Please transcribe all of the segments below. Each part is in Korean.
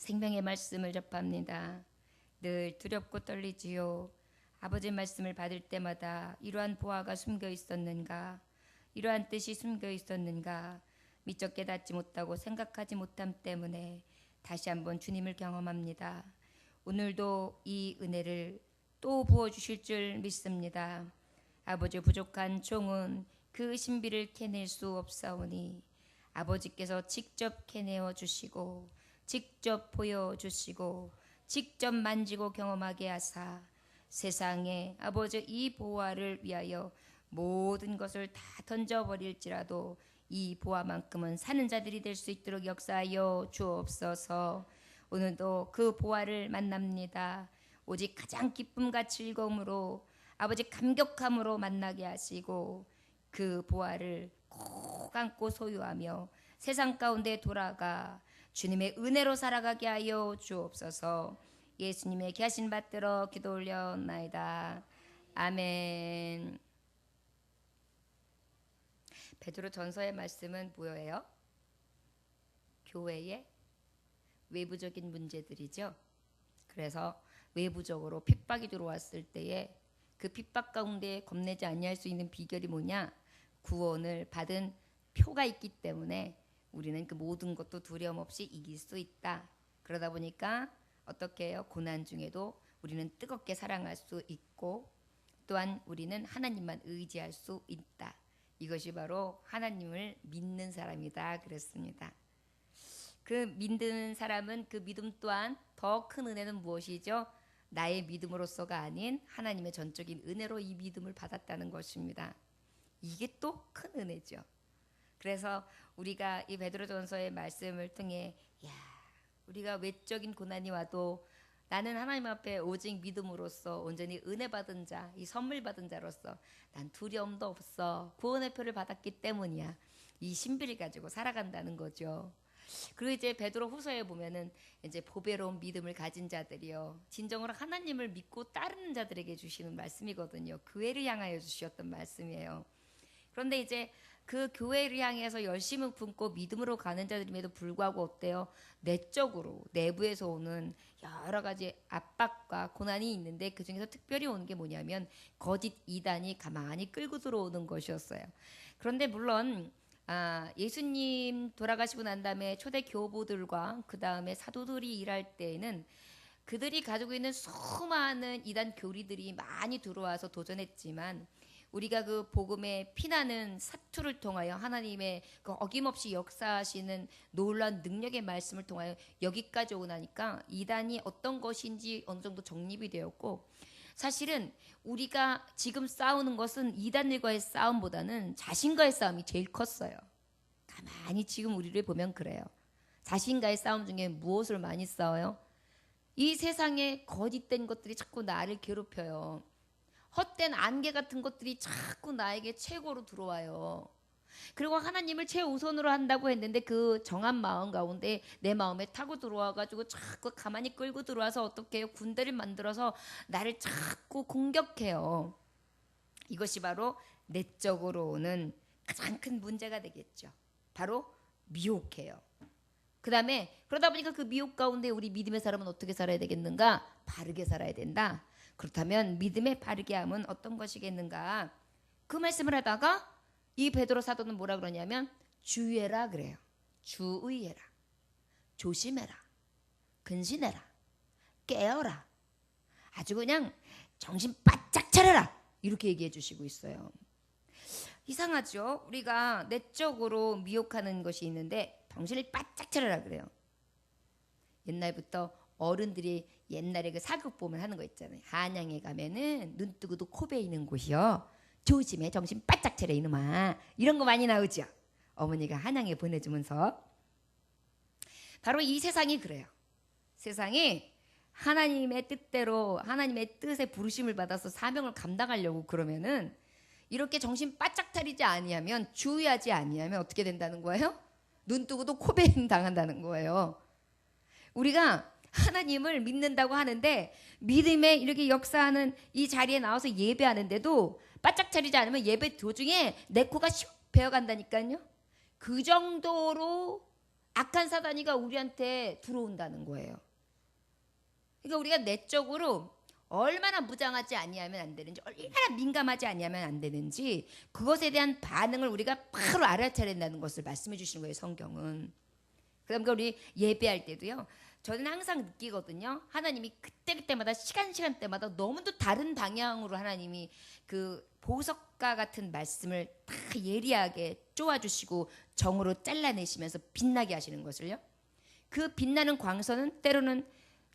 생명의 말씀을 접합니다. 늘 두렵고 떨리지요. 아버지 말씀을 받을 때마다 이러한 보화가 숨겨 있었는가, 이러한 뜻이 숨겨 있었는가, 미처 깨닫지 못하고 생각하지 못함 때문에 다시 한번 주님을 경험합니다. 오늘도 이 은혜를 또 부어주실 줄 믿습니다. 아버지, 부족한 종은 그 신비를 캐낼 수 없사오니 아버지께서 직접 캐내어 주시고 직접 보여주시고 직접 만지고 경험하게 하사 세상에 아버지 이 보화를 위하여 모든 것을 다 던져버릴지라도 이 보화만큼은 사는 자들이 될 수 있도록 역사하여 주옵소서. 오늘도 그 보화를 만납니다. 오직 가장 기쁨과 즐거움으로 아버지 감격함으로 만나게 하시고 그 보화를 꼭 안고 소유하며 세상 가운데 돌아가 주님의 은혜로 살아가게 하여 주옵소서. 예수님의 귀하신 받들어 기도 올려나이다. 아멘. 베드로 전서의 말씀은 뭐예요? 교회의 외부적인 문제들이죠. 그래서 외부적으로 핍박이 들어왔을 때에 그 핍박 가운데 겁내지 아니할 수 있는 비결이 뭐냐? 구원을 받은 표가 있기 때문에 우리는 그 모든 것도 두려움 없이 이길 수 있다. 그러다 보니까 어떻게 해요? 고난 중에도 우리는 뜨겁게 사랑할 수 있고 또한 우리는 하나님만 의지할 수 있다. 이것이 바로 하나님을 믿는 사람이다 그랬습니다. 그 믿는 사람은 그 믿음 또한 더 큰 은혜는 무엇이죠? 나의 믿음으로서가 아닌 하나님의 전적인 은혜로 이 믿음을 받았다는 것입니다. 이게 또 큰 은혜죠. 그래서 우리가 이 베드로전서의 말씀을 통해 우리가 외적인 고난이 와도 나는 하나님 앞에 오직 믿음으로써 온전히 은혜 받은 자, 이 선물 받은 자로서 난 두려움도 없어. 구원의 표를 받았기 때문이야. 이 신비를 가지고 살아간다는 거죠. 그리고 이제 베드로 후서에 보면은 이제 보배로운 믿음을 가진 자들이요, 진정으로 하나님을 믿고 따르는 자들에게 주시는 말씀이거든요. 교회를 향하여 주셨던 말씀이에요. 그런데 이제 그 교회를 향해서 열심을 품고 믿음으로 가는 자들임에도 불구하고 어때요? 내적으로 내부에서 오는 여러 가지 압박과 고난이 있는데 그 중에서 특별히 오는 게 뭐냐면 거짓 이단이 가만히 끌고 들어오는 것이었어요. 그런데 물론 예수님 돌아가시고 난 다음에 초대 교부들과 그 다음에 사도들이 일할 때에는 그들이 가지고 있는 수많은 이단 교리들이 많이 들어와서 도전했지만 우리가 그 복음의 피나는 사투를 통하여 하나님의 그 어김없이 역사하시는 놀라운 능력의 말씀을 통하여 여기까지 오고 나니까 이단이 어떤 것인지 어느 정도 정립이 되었고, 사실은 우리가 지금 싸우는 것은 이단들과의 싸움보다는 자신과의 싸움이 제일 컸어요. 가만히 지금 우리를 보면 그래요. 자신과의 싸움 중에 무엇을 많이 싸워요? 이 세상에 거짓된 것들이 자꾸 나를 괴롭혀요. 헛된 안개 같은 것들이 자꾸 나에게 최고로 들어와요. 그리고 하나님을 최우선으로 한다고 했는데 그 정한 마음 가운데 내 마음에 타고 들어와가지고 자꾸 가만히 끌고 들어와서 어떻게 해요? 군대를 만들어서 나를 자꾸 공격해요. 이것이 바로 내적으로 오는 가장 큰 문제가 되겠죠. 바로 미혹해요. 그 다음에 그러다 보니까 그 미혹 가운데 우리 믿음의 사람은 어떻게 살아야 되겠는가? 바르게 살아야 된다. 그렇다면 믿음의 바르게 함은 어떤 것이겠는가? 그 말씀을 하다가 이 베드로 사도는 뭐라 그러냐면 주의해라 그래요. 주의해라, 조심해라, 근신해라, 깨어라, 아주 그냥 정신 바짝 차려라, 이렇게 얘기해 주시고 있어요. 이상하죠? 우리가 내적으로 미혹하는 것이 있는데 정신을 바짝 차려라 그래요. 옛날부터 어른들이 옛날에 그 사극 보면 하는 거 있잖아요. 한양에 가면은 눈 뜨고도 코 베이는 곳이요, 조심해, 정신 바짝 차려 이놈아, 이런 거 많이 나오죠. 어머니가 한양에 보내주면서. 바로 이 세상이 그래요. 세상이 하나님의 뜻대로 하나님의 뜻에 부르심을 받아서 사명을 감당하려고 그러면은 이렇게 정신 바짝 차리지 아니하면, 주의하지 아니하면 어떻게 된다는 거예요? 눈 뜨고도 코 베임 당한다는 거예요. 우리가 하나님을 믿는다고 하는데 믿음에 이렇게 역사하는 이 자리에 나와서 예배하는데도 바짝 차리지 않으면 예배 도중에 내 코가 슉 베어간다니까요. 그 정도로 악한 사단이가 우리한테 들어온다는 거예요. 그러니까 우리가 내적으로 얼마나 무장하지 아니하면 안 되는지, 얼마나 민감하지 아니하면 안 되는지, 그것에 대한 반응을 우리가 바로 알아차려야 된다는 것을 말씀해 주시는 거예요, 성경은. 그러니까 우리 예배할 때도요, 저는 항상 느끼거든요. 하나님이 그때마다 시간대마다 너무도 다른 방향으로 하나님이 그 보석과 같은 말씀을 다 예리하게 쪼아주시고 정으로 잘라내시면서 빛나게 하시는 것을요. 그 빛나는 광선은 때로는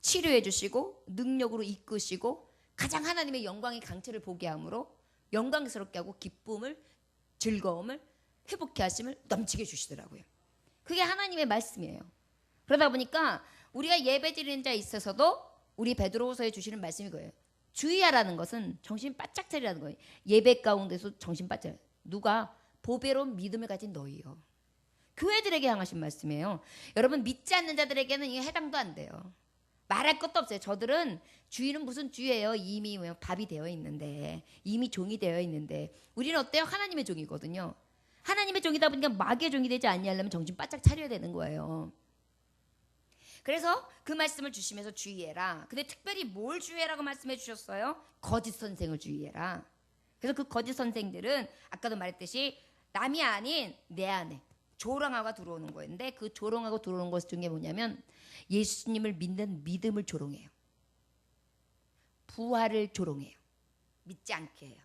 치료해 주시고 능력으로 이끄시고 가장 하나님의 영광의 강체를 보게 함으로 영광스럽게 하고 기쁨을, 즐거움을, 회복케 하심을 넘치게 주시더라고요. 그게 하나님의 말씀이에요. 그러다 보니까 우리가 예배 드리는 자에 있어서도 우리 베드로후서에 주시는 말씀이 거예요. 주의하라는 것은 정신 바짝 차리라는 거예요. 예배 가운데서 정신 바짝. 누가? 보배로운 믿음을 가진 너희요. 교회들에게 향하신 말씀이에요. 여러분, 믿지 않는 자들에게는 이게 해당도 안 돼요. 말할 것도 없어요. 저들은 주의는 무슨 주예요? 이미 밥이 되어 있는데, 이미 종이 되어 있는데, 우리는 어때요? 하나님의 종이거든요. 하나님의 종이다 보니까 마귀의 종이 되지 않으려면 정신 바짝 차려야 되는 거예요. 그래서 그 말씀을 주시면서 주의해라. 근데 특별히 뭘 주의해라고 말씀해 주셨어요? 거짓 선생을 주의해라. 그래서 그 거짓 선생들은 아까도 말했듯이 남이 아닌 내 안에 조롱하고 들어오는 거였는데, 그 조롱하고 들어오는 것 중에 뭐냐면 예수님을 믿는 믿음을 조롱해요. 부활을 조롱해요. 믿지 않게 해요.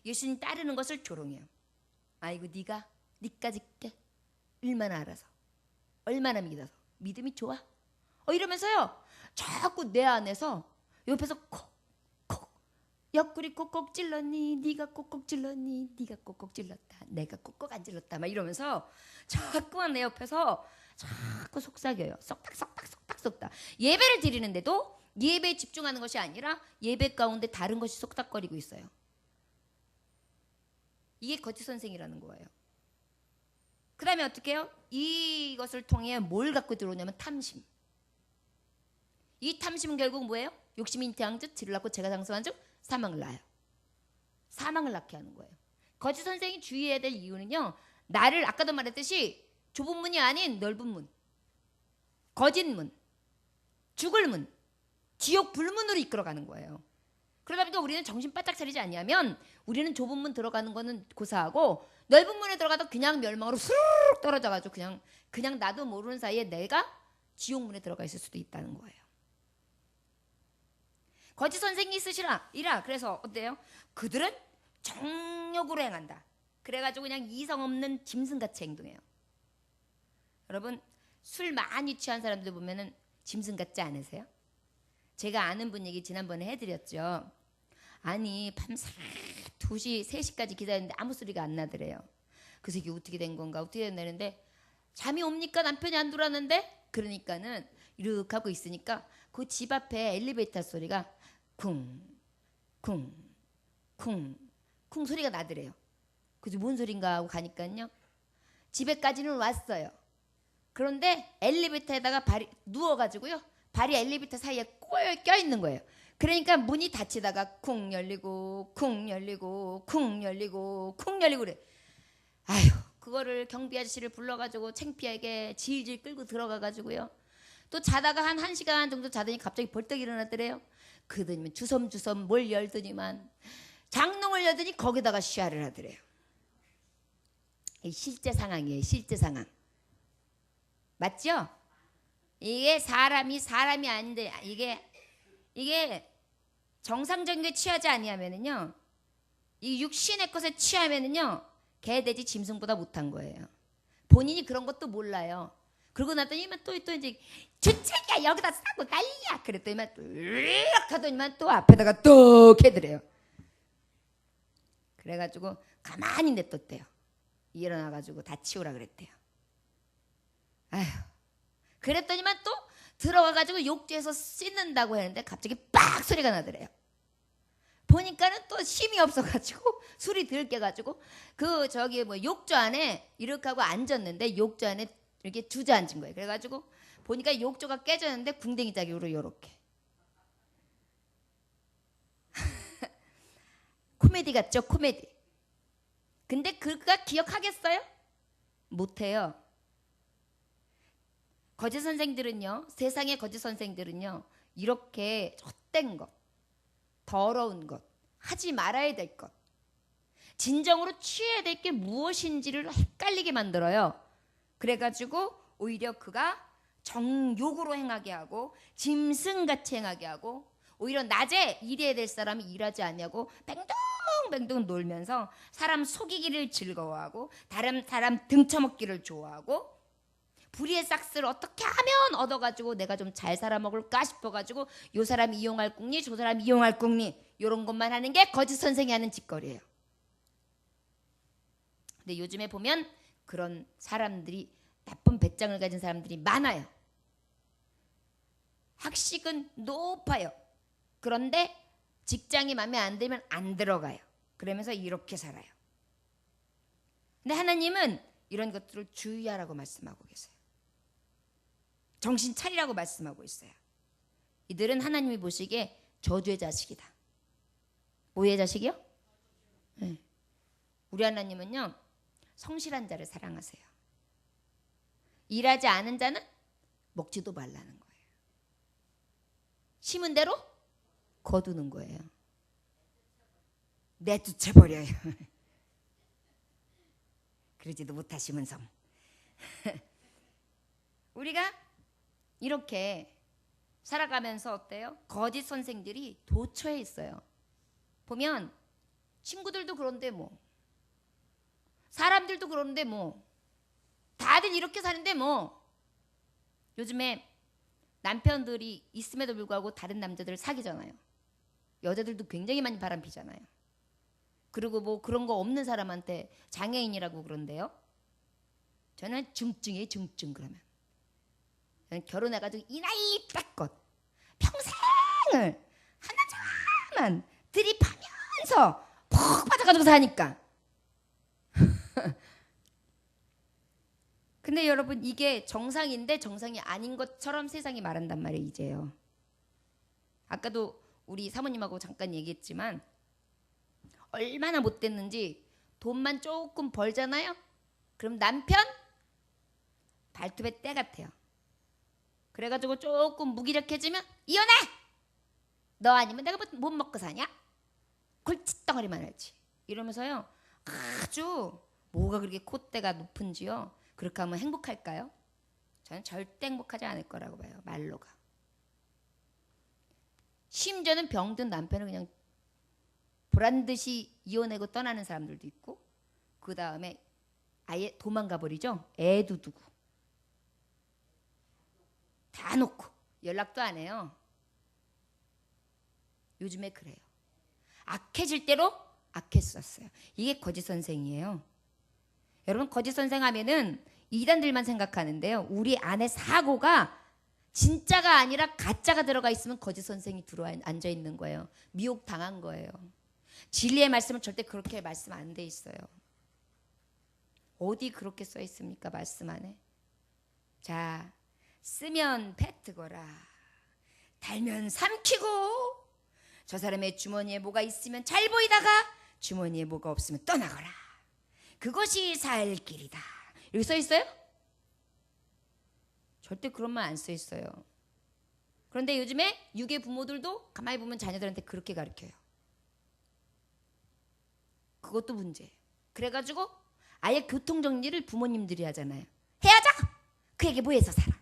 예수님 따르는 것을 조롱해요. 아이고 니까지 깨 얼마나 알아서, 얼마나 믿어서 믿음이 좋아, 이러면서요 자꾸 내 안에서 옆에서 콕콕 옆구리 꼭꼭 찔렀니, 네가 꼭꼭 찔렀니, 네가 꼭꼭 찔렀다, 내가 꼭꼭 안 찔렀다, 막 이러면서 자꾸만 내 옆에서 자꾸 속삭여요. 쏙닥. 예배를 드리는데도 예배에 집중하는 것이 아니라 예배 가운데 다른 것이 속닥거리고 있어요. 이게 거짓 선생이라는 거예요. 그 다음에 어떻게 해요? 이것을 통해 뭘 갖고 들어오냐면 탐심. 이 탐심은 결국 뭐예요? 욕심이 잉태한 즉 질을 낳고 죄가 장성한 즉 사망을 낳아요. 사망을 낳게 하는 거예요. 거짓 선생이 주의해야 될 이유는요, 나를 아까도 말했듯이 좁은 문이 아닌 넓은 문, 거짓 문, 죽을 문, 지옥 불문으로 이끌어가는 거예요. 그러다 보니까 우리는 정신 바짝 차리지 아니하면 우리는 좁은 문 들어가는 거는 고사하고 넓은 문에 들어가도 그냥 멸망으로 수르륵 떨어져가지고 그냥 나도 모르는 사이에 내가 지옥 문에 들어가 있을 수도 있다는 거예요. 거짓 선생이 있으시라 이라. 그래서 어때요? 그들은 정욕으로 행한다. 그래가지고 그냥 이성 없는 짐승같이 행동해요. 여러분, 술 많이 취한 사람들 보면은 짐승 같지 않으세요? 제가 아는 분 얘기 지난번에 해드렸죠. 아니 밤새 2시, 3시까지 기다렸는데 아무 소리가 안 나더래요. 그래서 이게 어떻게 된 건가, 어떻게 됐나는데 잠이 옵니까? 남편이 안 들어왔는데? 그러니까는 이렇게 하고 있으니까 그 집 앞에 엘리베이터 소리가 쿵 소리가 나더래요. 그래서 뭔 소린가 하고 가니까요, 집에까지는 왔어요. 그런데 엘리베이터에다가 발이 누워가지고요, 발이 엘리베이터 사이에 껴 있는 거예요. 그러니까 문이 닫히다가 쿵 열리고 그래. 아휴, 그거를 경비 아저씨를 불러가지고 창피하게 질질 끌고 들어가가지고요, 또 자다가 한 1시간 정도 자더니 갑자기 벌떡 일어났더래요. 그러더니만 주섬주섬 뭘 열더니만 장롱을 열더니 거기다가 시야를 하더래요. 실제 상황이에요. 실제 상황. 맞죠? 이게 사람이 아닌데 이게 정상적인 게 취하지 아니하면은요, 이 육신의 것에 취하면은요, 개 돼지 짐승보다 못한 거예요. 본인이 그런 것도 몰라요. 그러고 나더니만 또 이제 주책이야 여기다 싸고 난리야 그랬더니만 으악 하더니만 또 앞에다가 뚝 해드래요. 그래가지고 가만히 냅뒀대요. 일어나가지고 다 치우라 그랬대요. 아휴, 그랬더니만 또 들어가가지고 욕조에서 씻는다고 했는데 갑자기 빡 소리가 나더래요. 보니까는 또 힘이 없어가지고 술이 들 깨가지고 그 저기 뭐 욕조 안에 이렇게 하고 앉았는데 욕조 안에 이렇게 주저앉은 거예요. 그래가지고 보니까 욕조가 깨졌는데 궁뎅이 짜기로 요렇게 코미디 같죠? 코미디. 근데 그가 기억하겠어요? 못해요. 거짓 선생들은요, 세상의 거짓 선생들은요, 이렇게 헛된 것, 더러운 것, 하지 말아야 될 것, 진정으로 취해야 될 게 무엇인지를 헷갈리게 만들어요. 그래가지고 오히려 그가 정욕으로 행하게 하고 짐승같이 행하게 하고, 오히려 낮에 일해야 될 사람이 일하지 않냐고 뱅동뱅동 놀면서 사람 속이기를 즐거워하고 다른 사람 등쳐먹기를 좋아하고, 불의의 싹스를 어떻게 하면 얻어가지고 내가 좀 잘 살아먹을까 싶어가지고 요 사람 이용할 궁리 저 사람 이용할 궁리 이런 것만 하는 게 거짓 선생이 하는 짓거리예요. 근데 요즘에 보면 그런 사람들이, 나쁜 배짱을 가진 사람들이 많아요. 학식은 높아요. 그런데 직장이 마음에 안 들면 안 들어가요. 그러면서 이렇게 살아요. 근데 하나님은 이런 것들을 주의하라고 말씀하고 계세요. 정신 차리라고 말씀하고 있어요. 이들은 하나님이 보시기에 저주의 자식이다. 뭐의 자식이요? 네. 우리 하나님은요, 성실한 자를 사랑하세요. 일하지 않은 자는 먹지도 말라는 거예요. 심은 대로 거두는 거예요. 내쫓아버려요. 그러지도 못하시면 섬. 우리가 이렇게 살아가면서 어때요? 거짓 선생들이 도처에 있어요. 보면 친구들도 그런데 뭐, 사람들도 그런데 뭐, 다들 이렇게 사는데 뭐, 요즘에 남편들이 있음에도 불구하고 다른 남자들을 사귀잖아요. 여자들도 굉장히 많이 바람피잖아요. 그리고 뭐 그런 거 없는 사람한테 장애인이라고 그런데요. 저는 중증이에요, 중증. 그러면 저는 결혼해가지고 이 나이 때껏 평생을 하나만 들이파면서 푹 빠져가지고 사니까. 근데 여러분, 이게 정상인데 정상이 아닌 것처럼 세상이 말한단 말이에요, 이제요. 아까도 우리 사모님하고 잠깐 얘기했지만 얼마나 못됐는지, 돈만 조금 벌잖아요? 그럼 남편 발톱의 때 같아요. 그래가지고 조금 무기력해지면 이혼해! 너 아니면 내가 못 먹고 사냐? 골칫덩어리만 하지. 이러면서요, 아주 뭐가 그렇게 콧대가 높은지요. 그렇게 하면 행복할까요? 저는 절대 행복하지 않을 거라고 봐요. 말로가. 심지어는 병든 남편을 그냥 보란듯이 이혼하고 떠나는 사람들도 있고, 그 다음에 아예 도망가 버리죠. 애도 두고 다 놓고 연락도 안 해요. 요즘에 그래요. 악해질 대로 악했었어요. 이게 거짓 선생이에요. 여러분, 거짓 선생 하면은 이단들만 생각하는데요, 우리 안에 사고가 진짜가 아니라 가짜가 들어가 있으면 거짓 선생이 들어 앉아 있는 거예요. 미혹 당한 거예요. 진리의 말씀은 절대 그렇게 말씀 안 돼 있어요. 어디 그렇게 써 있습니까? 말씀 안에. 자, 쓰면 뱉으거라, 달면 삼키고, 저 사람의 주머니에 뭐가 있으면 잘 보이다가 주머니에 뭐가 없으면 떠나거라. 그것이 살 길이다. 여기 써 있어요? 절대 그런 말 안 써 있어요. 그런데 요즘에 유괴 부모들도 가만히 보면 자녀들한테 그렇게 가르쳐요. 그것도 문제예요. 그래가지고 아예 교통정리를 부모님들이 하잖아요. 헤어져! 그 얘기 뭐해서 살아?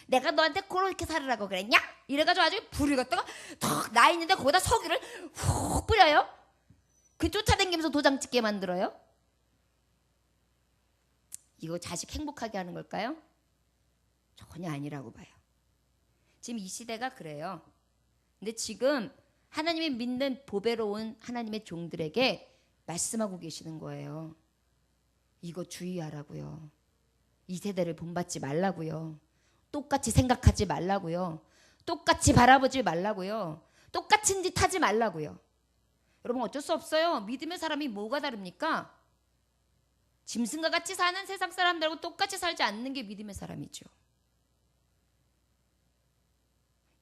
내가 너한테 그렇게 살으라고 그랬냐? 이래가지고 아주 불을 갖다가 턱 나 있는데 거기다 석유를 훅 뿌려요. 그 쫓아다니면서 도장 찍게 만들어요. 이거 자식 행복하게 하는 걸까요? 전혀 아니라고 봐요. 지금 이 시대가 그래요. 근데 지금 하나님이 믿는 보배로운 하나님의 종들에게 말씀하고 계시는 거예요. 이거 주의하라고요. 이 세대를 본받지 말라고요. 똑같이 생각하지 말라고요. 똑같이 바라보지 말라고요. 똑같은 짓 하지 말라고요. 여러분, 어쩔 수 없어요. 믿음의 사람이 뭐가 다릅니까? 짐승과 같이 사는 세상 사람들하고 똑같이 살지 않는 게 믿음의 사람이죠.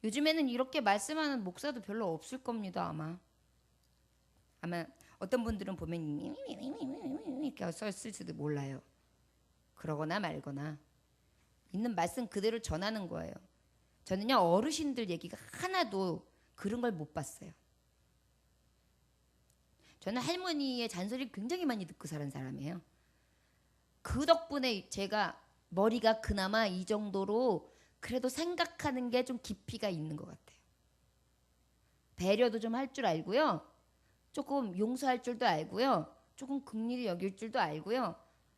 요즘에는 이렇게 말씀하는 목사도 별로 없을 겁니다. 아마 어떤 분들은 보면 이렇게 썼을지도 몰라요. 그러거나 말거나. 있는 말씀 그대로 전하는 거예요. 저는요 어르신들 얘기가 하나도 그런 걸 못 봤어요. 저는 할머니의 잔소리를 굉장히 많이 듣고 자란 사람이에요. 그 덕분에 제가 머리가 그나마 이 정도로 그래도 생각하는 게 좀 깊이가 있는 것 같아요. 배려도 좀 할 줄 알고요. 조금 용서할 줄도 알고요. 조금 긍휼히 여길 줄도 알고요.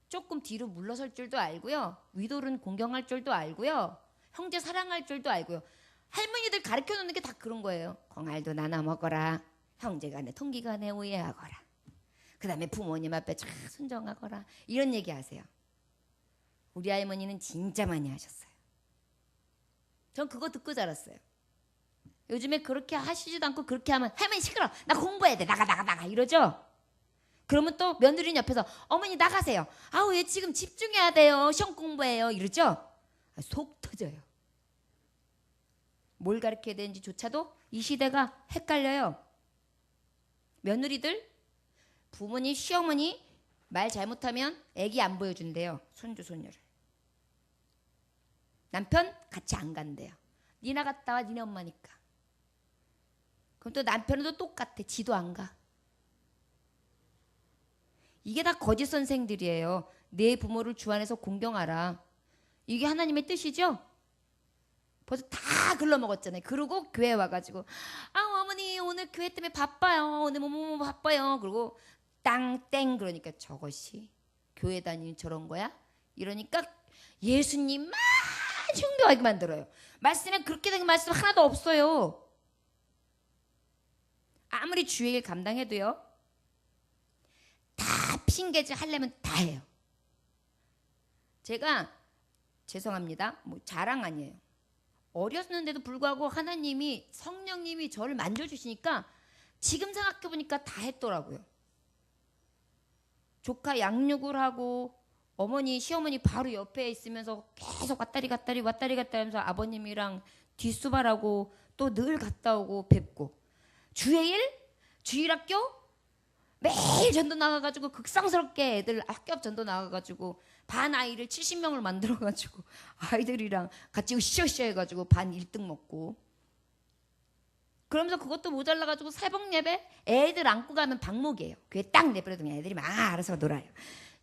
조금 뒤로 물러설 줄도 알고요. 위도는 공경할 줄도 알고요. 형제 사랑할 줄도 알고요. 할머니들 가르쳐 놓는 게 다 그런 거예요. 공알도 나눠 먹어라. 형제간에 통기간에 오해하거라. 그 다음에 부모님 앞에 잘 순정하거라. 이런 얘기 하세요. 우리 할머니는 진짜 많이 하셨어요. 전 그거 듣고 자랐어요. 요즘에 그렇게 하시지도 않고 그렇게 하면 할머니 시끄러. 나 공부해야 돼. 나가 이러죠. 그러면 또 며느리는 옆에서 어머니 나가세요. 아우 얘 지금 집중해야 돼요. 시험 공부해요. 이러죠. 속 터져요. 뭘 가르쳐야 되는지조차도 이 시대가 헷갈려요. 며느리들 부모님 시어머니 말 잘못하면 애기 안 보여준대요. 손주 손녀를. 남편 같이 안 간대요. 니나 갔다 와. 니네 엄마니까. 그럼 또 남편은 또 똑같아. 지도 안 가. 이게 다 거짓 선생들이에요. 내 부모를 주 안에서 공경하라. 이게 하나님의 뜻이죠? 벌써 다 글러먹었잖아요. 그러고 교회 와가지고 어머니 오늘 교회 때문에 바빠요. 오늘 뭐뭐 바빠요. 그리고 땅땡 그러니까 저것이 교회 다니는 저런 거야? 이러니까 예수님만 흉도하게 만들어요. 말씀에 그렇게 된 말씀 하나도 없어요. 아무리 주의 일 감당해도요. 다 핑계질 하려면 다 해요. 제가 죄송합니다. 뭐 자랑 아니에요. 어렸는데도 불구하고 하나님이 성령님이 저를 만져주시니까 지금 생각해보니까 다 했더라고요. 조카 양육을 하고 어머니 시어머니 바로 옆에 있으면서 계속 왔다리 갔다 하면서 아버님이랑 뒷수발하고 또 늘 갔다 오고 뵙고 주일 주일학교 매일 전도 나가가지고 극성스럽게 애들 학교 앞 전도 나가가지고 반 아이를 70명을 만들어가지고 아이들이랑 같이 으쌰으쌰 해가지고 반 1등 먹고 그러면서 그것도 모자라가지고 새벽 예배 애들 안고 가면 방목이에요. 교회 딱 내버려두면 애들이 막 알아서 놀아요.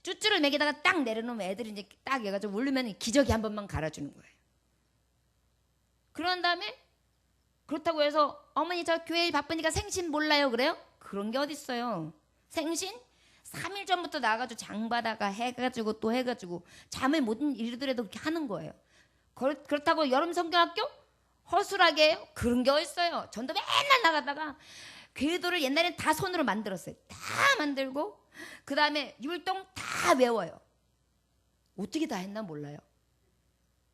쭈쭈를 먹이다가 딱 내려놓으면 애들이 이제 딱 해가지고 울면 기저귀 한 번만 갈아주는 거예요. 그런 다음에 그렇다고 해서 어머니 저 교회 바쁘니까 생신 몰라요 그래요? 그런 게 어딨어요. 생신 3일 전부터 나가가지고 장 받아가 해가지고 또 해가지고 잠을 못 이루더라도 그렇게 하는 거예요. 그렇다고 여름 성경학교 허술하게 해요? 그런 게 어딨어요. 전도 맨날 나가다가 궤도를 옛날엔 다 손으로 만들었어요. 다 만들고 그 다음에 율동 다 외워요. 어떻게 다 했나 몰라요.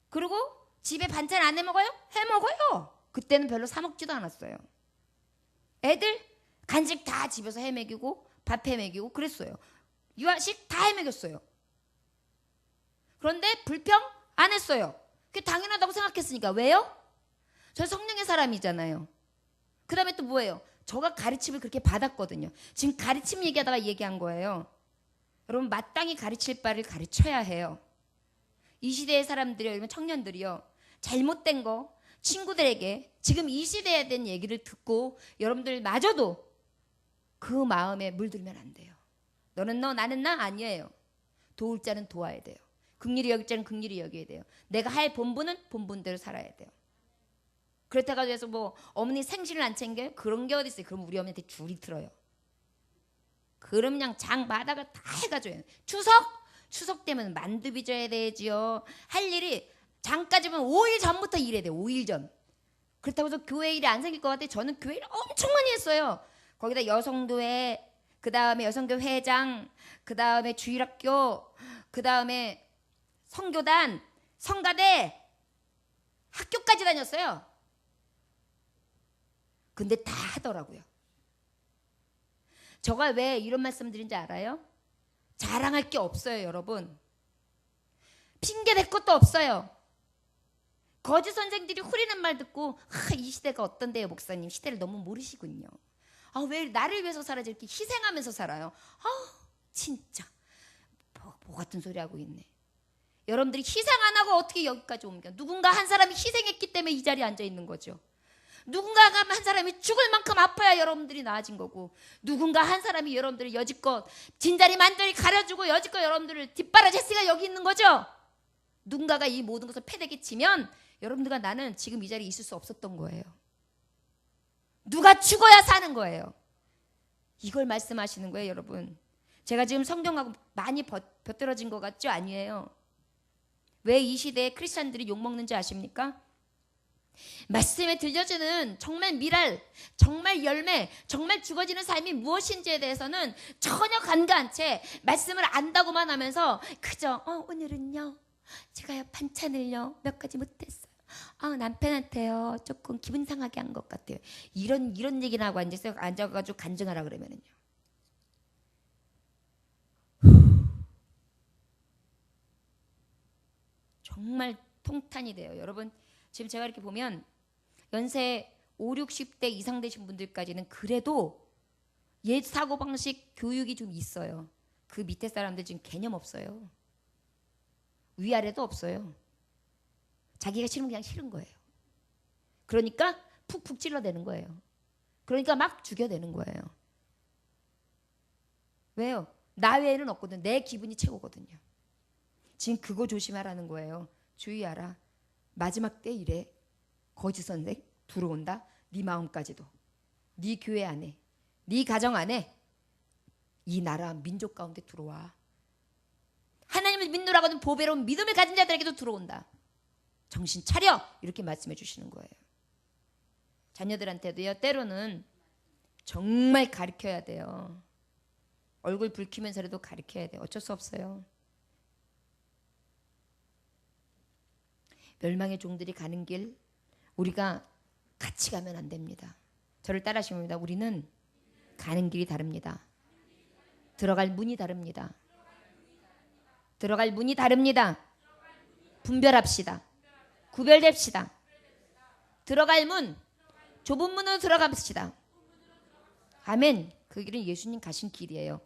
그리고 집에 반찬 안 해먹어요? 해먹어요. 그때는 별로 사 먹지도 않았어요. 애들 간식 다 집에서 해먹이고 밥 해먹이고 그랬어요. 유아식 다 해먹였어요. 그런데 불평 안 했어요. 그게 당연하다고 생각했으니까. 왜요? 저 성령의 사람이잖아요. 그 다음에 또 뭐예요? 저가 가르침을 그렇게 받았거든요. 지금 가르침 얘기하다가 얘기한 거예요. 여러분 마땅히 가르칠 바를 가르쳐야 해요. 이 시대의 사람들이요, 여러분 청년들이요, 잘못된 거 친구들에게 지금 이 시대에 대한 얘기를 듣고 여러분들마저도 그 마음에 물들면 안 돼요. 너는 너 나는 나 아니에요. 도울 자는 도와야 돼요. 긍휼히 여길 자는 긍휼히 여겨야 돼요. 내가 할 본분은 본분대로 살아야 돼요. 그렇다고 해서 뭐 어머니 생신을 안 챙겨요? 그런 게 어디 있어요. 그럼 우리 어머니한테 줄이 틀어요. 그럼 그냥 장 바다가 다 해가줘요. 추석 되면 만두 빚어야 되지요. 할 일이 장까지면 5일 전부터 일해야 돼요. 5일 전. 그렇다고 해서 교회 일이 안 생길 것 같아요. 저는 교회 일 엄청 많이 했어요. 거기다 여성교회, 그 다음에 여성교회 회장, 그 다음에 주일학교, 그 다음에 성교단, 성가대, 학교까지 다녔어요. 근데 다 하더라고요. 제가 왜 이런 말씀 드린지 알아요? 자랑할 게 없어요, 여러분. 핑계 댈 것도 없어요. 거짓 선생들이 후리는 말 듣고 이 시대가 어떤데요, 목사님? 시대를 너무 모르시군요. 왜 나를 위해서 살아야지 이렇게 희생하면서 살아요? 진짜 뭐 같은 소리 하고 있네. 여러분들이 희생 안 하고 어떻게 여기까지 옮겨? 누군가 한 사람이 희생했기 때문에 이 자리에 앉아 있는 거죠. 누군가 한 사람이 죽을 만큼 아파야 여러분들이 나아진 거고, 누군가 한 사람이 여러분들을 여지껏 진자리 만전히 가려주고 여지껏 여러분들을 뒷바라지했으니까 여기 있는 거죠. 누군가가 이 모든 것을 패대기 치면 여러분들과 나는 지금 이 자리에 있을 수 없었던 거예요. 누가 죽어야 사는 거예요. 이걸 말씀하시는 거예요, 여러분. 제가 지금 성경하고 많이 벼들어진 것 같죠? 아니에요. 왜 이 시대에 크리스찬들이 욕먹는지 아십니까? 말씀에 들려주는 정말 미랄, 정말 열매, 정말 죽어지는 삶이 무엇인지에 대해서는 전혀 간과한 채 말씀을 안다고만 하면서 그저 오늘은요 제가요 반찬을요 몇 가지 못했어요. 남편한테요 조금 기분 상하게 한 것 같아요. 이런 얘기나 하고 앉아가지고 간증하라 그러면은요. 정말 통탄이 돼요. 여러분 지금 제가 이렇게 보면 연세 5, 60대 이상 되신 분들까지는 그래도 옛 사고방식 교육이 좀 있어요. 그 밑에 사람들 지금 개념 없어요. 위아래도 없어요. 자기가 싫으면 그냥 싫은 거예요. 그러니까 푹푹 찔러대는 거예요. 그러니까 막 죽여대는 거예요. 왜요? 나 외에는 없거든. 내 기분이 최고거든요. 지금 그거 조심하라는 거예요. 주의하라. 마지막 때 이래. 거짓 선생 들어온다. 네 마음까지도. 네 교회 안에. 네 가정 안에. 이 나라 민족 가운데 들어와. 하나님을 믿노라고는 보배로운 믿음을 가진 자들에게도 들어온다. 정신 차려. 이렇게 말씀해 주시는 거예요. 자녀들한테도요. 때로는 정말 가르쳐야 돼요. 얼굴 붉히면서라도 가르쳐야 돼요. 어쩔 수 없어요. 멸망의 종들이 가는 길 우리가 같이 가면 안 됩니다. 저를 따라하시면 됩니다. 우리는 가는 길이 다릅니다. 들어갈 문이 다릅니다. 들어갈 문이 다릅니다. 분별합시다. 구별됩시다. 들어갈 문, 좁은 문으로 들어갑시다. 아멘. 그 길은 예수님 가신 길이에요.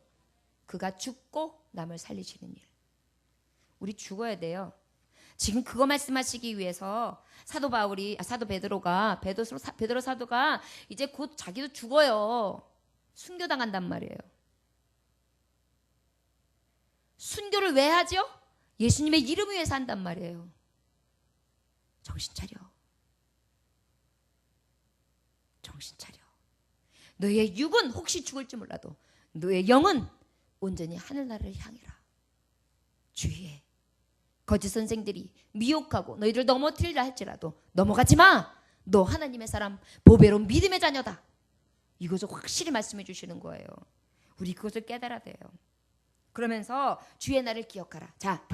그가 죽고 남을 살리시는 일. 우리 죽어야 돼요. 지금 그거 말씀하시기 위해서 사도 베드로가 베드로 사도가 이제 곧 자기도 죽어요. 순교당한단 말이에요. 순교를 왜 하죠? 예수님의 이름 위해서 한단 말이에요. 정신 차려. 정신 차려. 너의 육은 혹시 죽을지 몰라도 너의 영은 온전히 하늘나라를 향해라. 주의해. 거짓 선생들이 미혹하고 너희들 넘어뜨리려 할지라도 넘어가지 마. 너 하나님의 사람, 보배로운 믿음의 자녀다. 이것을 확실히 말씀해 주시는 거예요. 우리 그것을 깨달아야 돼요. 그러면서 주의 날을 기억하라. 자,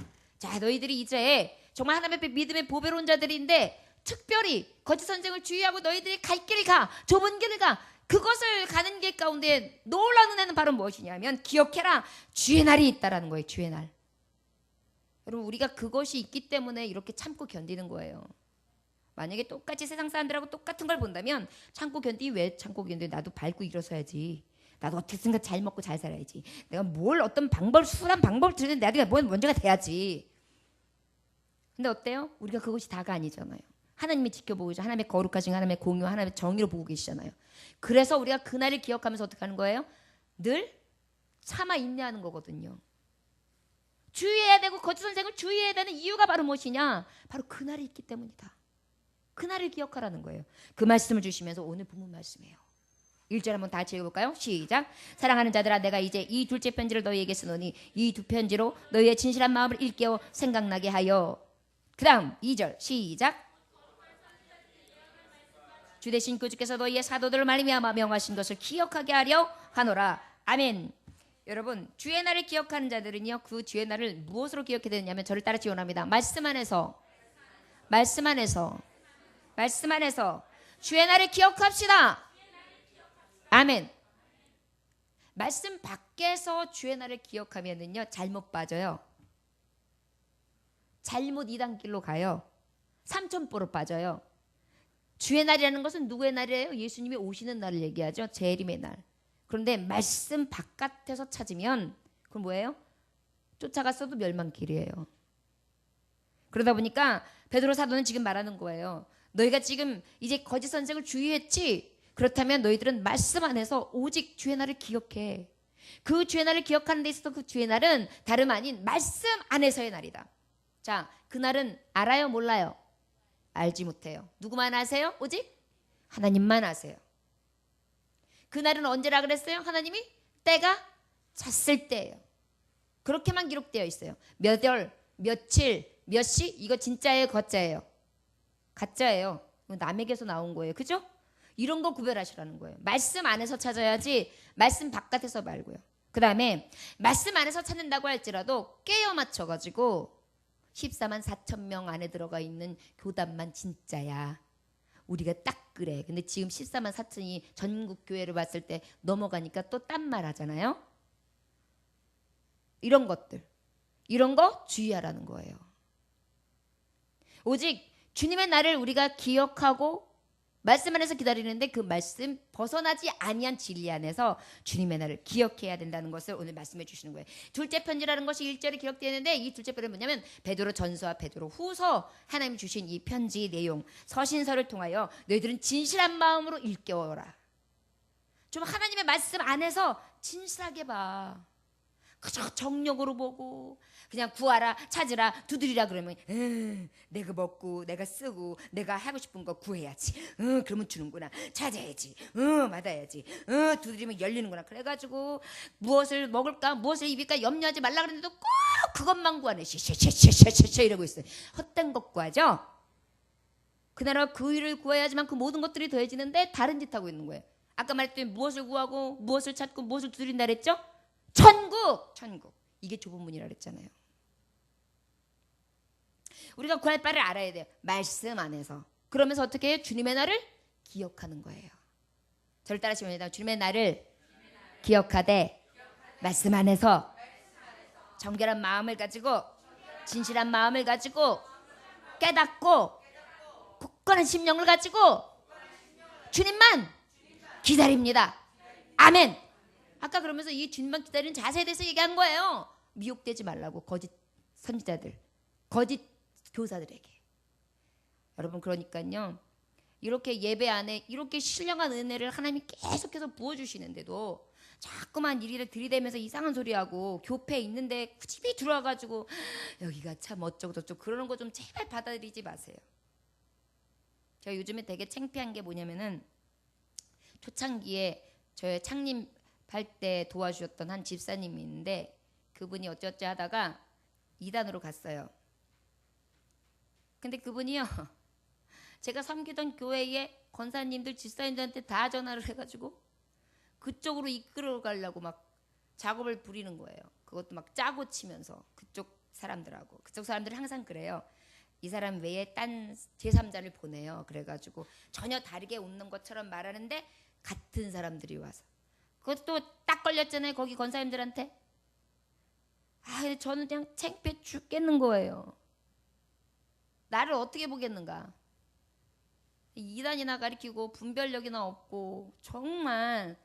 너희들이 이제 정말 하나님 앞에 믿음의 보배로운 자들인데 특별히 거짓 선생을 주의하고 너희들이 갈 길을 가. 좁은 길을 가. 그것을 가는 길 가운데 놀라운 은혜는 바로 무엇이냐면 기억해라. 주의 날이 있다라는 거예요. 주의 날. 여러분 우리가 그것이 있기 때문에 이렇게 참고 견디는 거예요. 만약에 똑같이 세상 사람들하고 똑같은 걸 본다면 참고 견디. 왜 참고 견디? 나도 밟고 일어서야지. 나도 어떻게든가 잘 먹고 잘 살아야지. 내가 어떤 수단 방법을 들는데 내가 먼저가 돼야지. 근데 어때요? 우리가 그것이 다가 아니잖아요. 하나님이 지켜보고 계시죠. 하나님의 거룩하신 하나님의 공유, 하나님의 정의로 보고 계시잖아요. 그래서 우리가 그날을 기억하면서 어떻게 하는 거예요? 늘 참아 인내하는 거거든요. 주의해야 되고 거짓 선생을 주의해야 되는 이유가 바로 무엇이냐? 바로 그날이 있기 때문이다. 그날을 기억하라는 거예요. 그 말씀을 주시면서 오늘 본문 말씀이에요. 1절 한번 다 같이 읽어볼까요? 시작. 사랑하는 자들아 내가 이제 이 둘째 편지를 너희에게 쓰노니 이 두 편지로 너희의 진실한 마음을 일깨워 생각나게 하여. 그 다음 2절 시작. 주 대신 그 주께서 너희의 사도들을 말미암아 명하신 것을 기억하게 하려 하노라. 아멘. 여러분 주의 날을 기억하는 자들은요 그 주의 날을 무엇으로 기억해야 되느냐면 저를 따라 지원합니다. 말씀 안에서 주의 날을 기억합시다. 아멘. 말씀 밖에서 주의 날을 기억하면은요 잘못 빠져요. 잘못 2단 길로 가요. 삼천포로 빠져요. 주의 날이라는 것은 누구의 날이에요? 예수님이 오시는 날을 얘기하죠. 재림의 날. 그런데 말씀 바깥에서 찾으면 그건 뭐예요? 쫓아갔어도 멸망길이에요. 그러다 보니까 베드로 사도는 지금 말하는 거예요. 너희가 지금 이제 거짓 선생을 주의했지? 그렇다면 너희들은 말씀 안에서 오직 주의 날을 기억해. 그 주의 날을 기억하는 데 있어서 그 주의 날은 다름 아닌 말씀 안에서의 날이다. 자, 그 날은 알아요? 몰라요? 알지 못해요. 누구만 아세요? 오직 하나님만 아세요. 그 날은 언제라 그랬어요? 하나님이 때가 찼을 때예요. 그렇게만 기록되어 있어요. 몇 월, 며칠, 몇 시? 이거 진짜예요? 거짜예요? 가짜예요. 남에게서 나온 거예요. 그죠? 이런 거 구별하시라는 거예요. 말씀 안에서 찾아야지 말씀 바깥에서 말고요. 그 다음에 말씀 안에서 찾는다고 할지라도 깨어 맞춰가지고 14만 4천 명 안에 들어가 있는 교단만 진짜야. 우리가 딱 그래. 근데 지금 14만 4천이 전국 교회를 봤을 때 넘어가니까 또 딴 말 하잖아요. 이런 것들. 이런 거 주의하라는 거예요. 오직 주님의 날을 우리가 기억하고 말씀 안에서 기다리는데 그 말씀 벗어나지 아니한 진리 안에서 주님의 날을 기억해야 된다는 것을 오늘 말씀해 주시는 거예요. 둘째 편지라는 것이 1절에 기록되어 있는데 이 둘째 편은 뭐냐면 베드로 전서와 베드로 후서 하나님이 주신 이 편지 내용 서신서를 통하여 너희들은 진실한 마음으로 일깨워라. 좀 하나님의 말씀 안에서 진실하게 봐. 그저 정력으로 보고 그냥 구하라 찾으라 두드리라 그러면 내가 먹고 내가 쓰고 내가 하고 싶은 거 구해야지 그러면 주는구나 찾아야지 받아야지 두드리면 열리는구나 그래가지고 무엇을 먹을까 무엇을 입을까 염려하지 말라 그랬는데도 꼭 그것만 구하네 쉐쉐쉐쉐쉐 이러고 있어요. 헛된 것 구하죠. 그 나라 그 일을 구해야지만 그 모든 것들이 더해지는데 다른 짓 하고 있는 거예요. 아까 말했더니 무엇을 구하고 무엇을 찾고 무엇을 두드린다 그랬죠. 천국 이게 좁은 문이라 그랬잖아요. 우리가 구할 바를 알아야 돼요. 말씀 안에서. 그러면서 어떻게 해요? 주님의 날을 기억하는 거예요. 저를 따라하시면 됩니다. 주님의 날을 기억하되 말씀 안에서 정결한 마음을 가지고 진실한 마음을 가지고 깨닫고 굳건한 심령을 가지고 주님만 기다립니다. 아멘. 아까 그러면서 이 주님만 기다리는 자세에 대해서 얘기한 거예요. 미혹되지 말라고 거짓 선지자들, 거짓 교사들에게. 여러분 그러니까요. 이렇게 예배 안에 이렇게 신령한 은혜를 하나님이 계속해서 부어주시는데도 자꾸만 이리를 들이대면서 이상한 소리하고 교회에 있는데 굳이 들어와가지고 여기가 참 어쩌고 저쩌고 그러는 거 좀 제발 받아들이지 마세요. 제가 요즘에 되게 창피한 게 뭐냐면은 초창기에 저의 창립할 때 도와주셨던 한 집사님이 있는데 그분이 어쩌어쩌 하다가 이단으로 갔어요. 근데 그분이요. 제가 섬기던 교회에 권사님들 집사님들한테 다 전화를 해가지고 그쪽으로 이끌어 가려고 막 작업을 부리는 거예요. 그것도 막 짜고 치면서 그쪽 사람들하고. 그쪽 사람들은 항상 그래요. 이 사람 외에 딴 제3자를 보내요. 그래가지고 전혀 다르게 웃는 것처럼 말하는데 같은 사람들이 와서. 그것도 딱 걸렸잖아요. 거기 권사님들한테. 아, 저는 그냥 창피해 죽겠는 거예요. 나를 어떻게 보겠는가. 이단이나 가리키고 분별력이나 없고 정말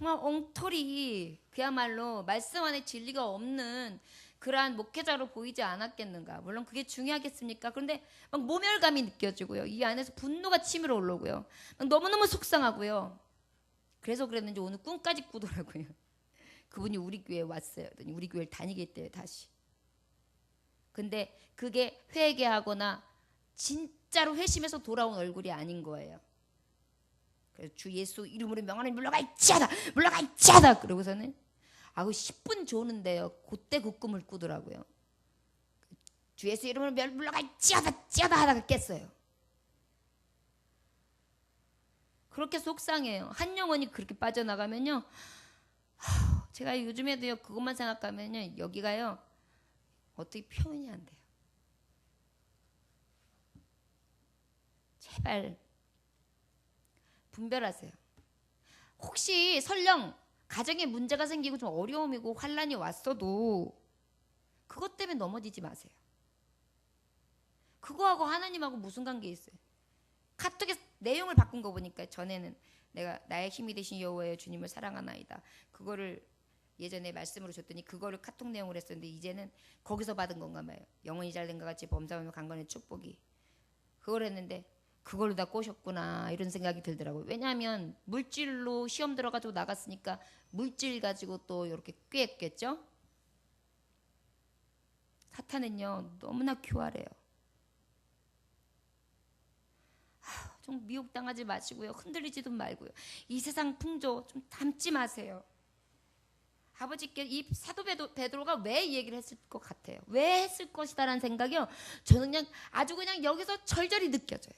엉터리 그야말로 말씀 안에 진리가 없는 그러한 목회자로 보이지 않았겠는가. 물론 그게 중요하겠습니까? 그런데 막 모멸감이 느껴지고요. 이 안에서 분노가 치밀어 올라오고요. 막 너무너무 속상하고요. 그래서 그랬는지 오늘 꿈까지 꾸더라고요. 그분이 우리 교회에 왔어요. 우리 교회를 다니겠대요 다시. 근데 그게 회개하거나 진짜로 회심해서 돌아온 얼굴이 아닌 거예요. 그래서 주 예수 이름으로 명하는 물러갈지어다 물러갈지어다 그러고서는 아우 10분 조는데요. 그때 그 꿈을 꾸더라고요. 주 예수 이름으로 물러갈지어다 찌어다 하다가 깼어요. 그렇게 속상해요. 한 영혼이 그렇게 빠져나가면요. 제가 요즘에도요 그것만 생각하면요 여기가요 어떻게 표현이 안 돼요. 제발 분별하세요. 혹시 설령 가정에 문제가 생기고 좀 어려움이고 환란이 왔어도 그것 때문에 넘어지지 마세요. 그거하고 하나님하고 무슨 관계 있어요? 카톡에 내용을 바꾼 거 보니까 전에는 내가 나의 힘이 되신 여호와여 주님을 사랑하나이다. 그거를 예전에 말씀으로 줬더니 그거를 카톡 내용으로 했었는데 이제는 거기서 받은 건가 봐요. 영혼이 잘된 것 같이 범사하며 강건의 축복이. 그걸 했는데 그걸로 다 꼬셨구나 이런 생각이 들더라고요. 왜냐하면 물질로 시험 들어가지고 나갔으니까 물질 가지고 또 이렇게 꾀했겠죠. 사탄은요 너무나 교활해요. 좀 미혹당하지 마시고요. 흔들리지도 말고요. 이 세상 풍조 좀 담지 마세요. 아버지께 이 사도 베드로가 왜 이 얘기를 했을 것 같아요? 왜 했을 것이다라는 생각이요. 저는 그냥 아주 그냥 여기서 절절히 느껴져요.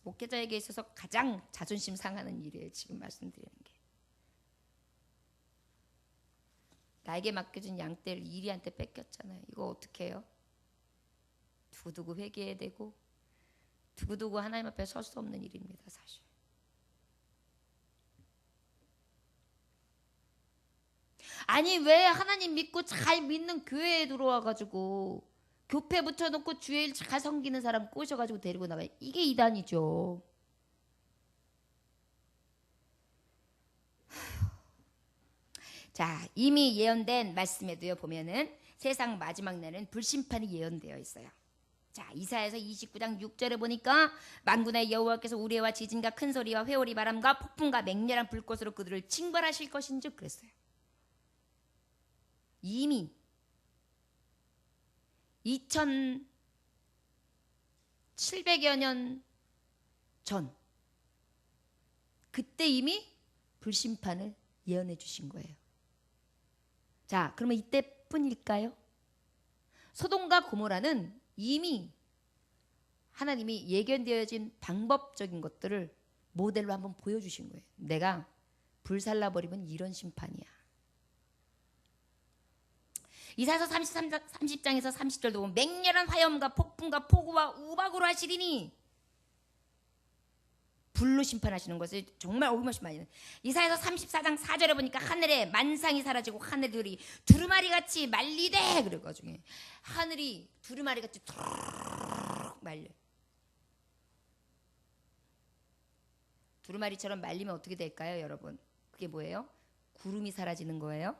목회자에게 있어서 가장 자존심 상하는 일이에요. 지금 말씀드리는 게. 나에게 맡겨준 양떼를 이리한테 뺏겼잖아요. 이거 어떻게 해요? 두고두고 회개해야 되고 두고두고 하나님 앞에 설 수 없는 일입니다. 사실. 아니 왜 하나님 믿고 잘 믿는 교회에 들어와가지고 교패 붙여놓고 주일 잘 섬기는 사람 꼬셔가지고 데리고 나가요. 이게 이단이죠. 자, 이미 예언된 말씀에도요 보면은 세상 마지막 날은 불심판이 예언되어 있어요. 자, 이사야서 29장 6절에 보니까 만군의 여호와께서 우레와 지진과 큰 소리와 회오리 바람과 폭풍과 맹렬한 불꽃으로 그들을 징벌하실 것인즉 그랬어요. 이미 2700여 년 전 그때 이미 불심판을 예언해 주신 거예요. 자, 그러면 이때뿐일까요? 소돔과 고모라는 이미 하나님이 예견되어진 방법적인 것들을 모델로 한번 보여주신 거예요. 내가 불살라버리면 이런 심판이야. 이사야서 30장에서 30절도 보면 맹렬한 화염과 폭풍과 폭우와 우박으로 하시리니 불로 심판하시는 것을 정말 어김없이 많이. 이사야서 34장 4절에 보니까 하늘에 만상이 사라지고 하늘들이 두루마리같이 말리되 그래가지고 하늘이 두루마리같이 툭 말려. 두루마리처럼 말리면 어떻게 될까요, 여러분? 그게 뭐예요? 구름이 사라지는 거예요.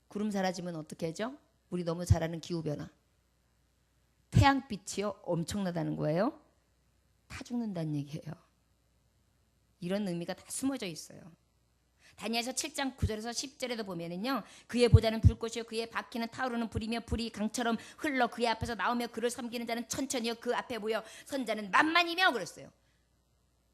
구름 사라지면 어떻게 하죠? 우리 너무 잘 아는 기후변화. 태양빛이요 엄청나다는 거예요. 다 죽는다는 얘기예요. 이런 의미가 다 숨어져 있어요. 다니엘서 7장 9절에서 10절에도 보면은요, 그의 보좌는 불꽃이요 그의 바퀴는 타오르는 불이며 불이 강처럼 흘러 그의 앞에서 나오며 그를 섬기는 자는 천천히요 그 앞에 모여 선자는 만만이며 그랬어요.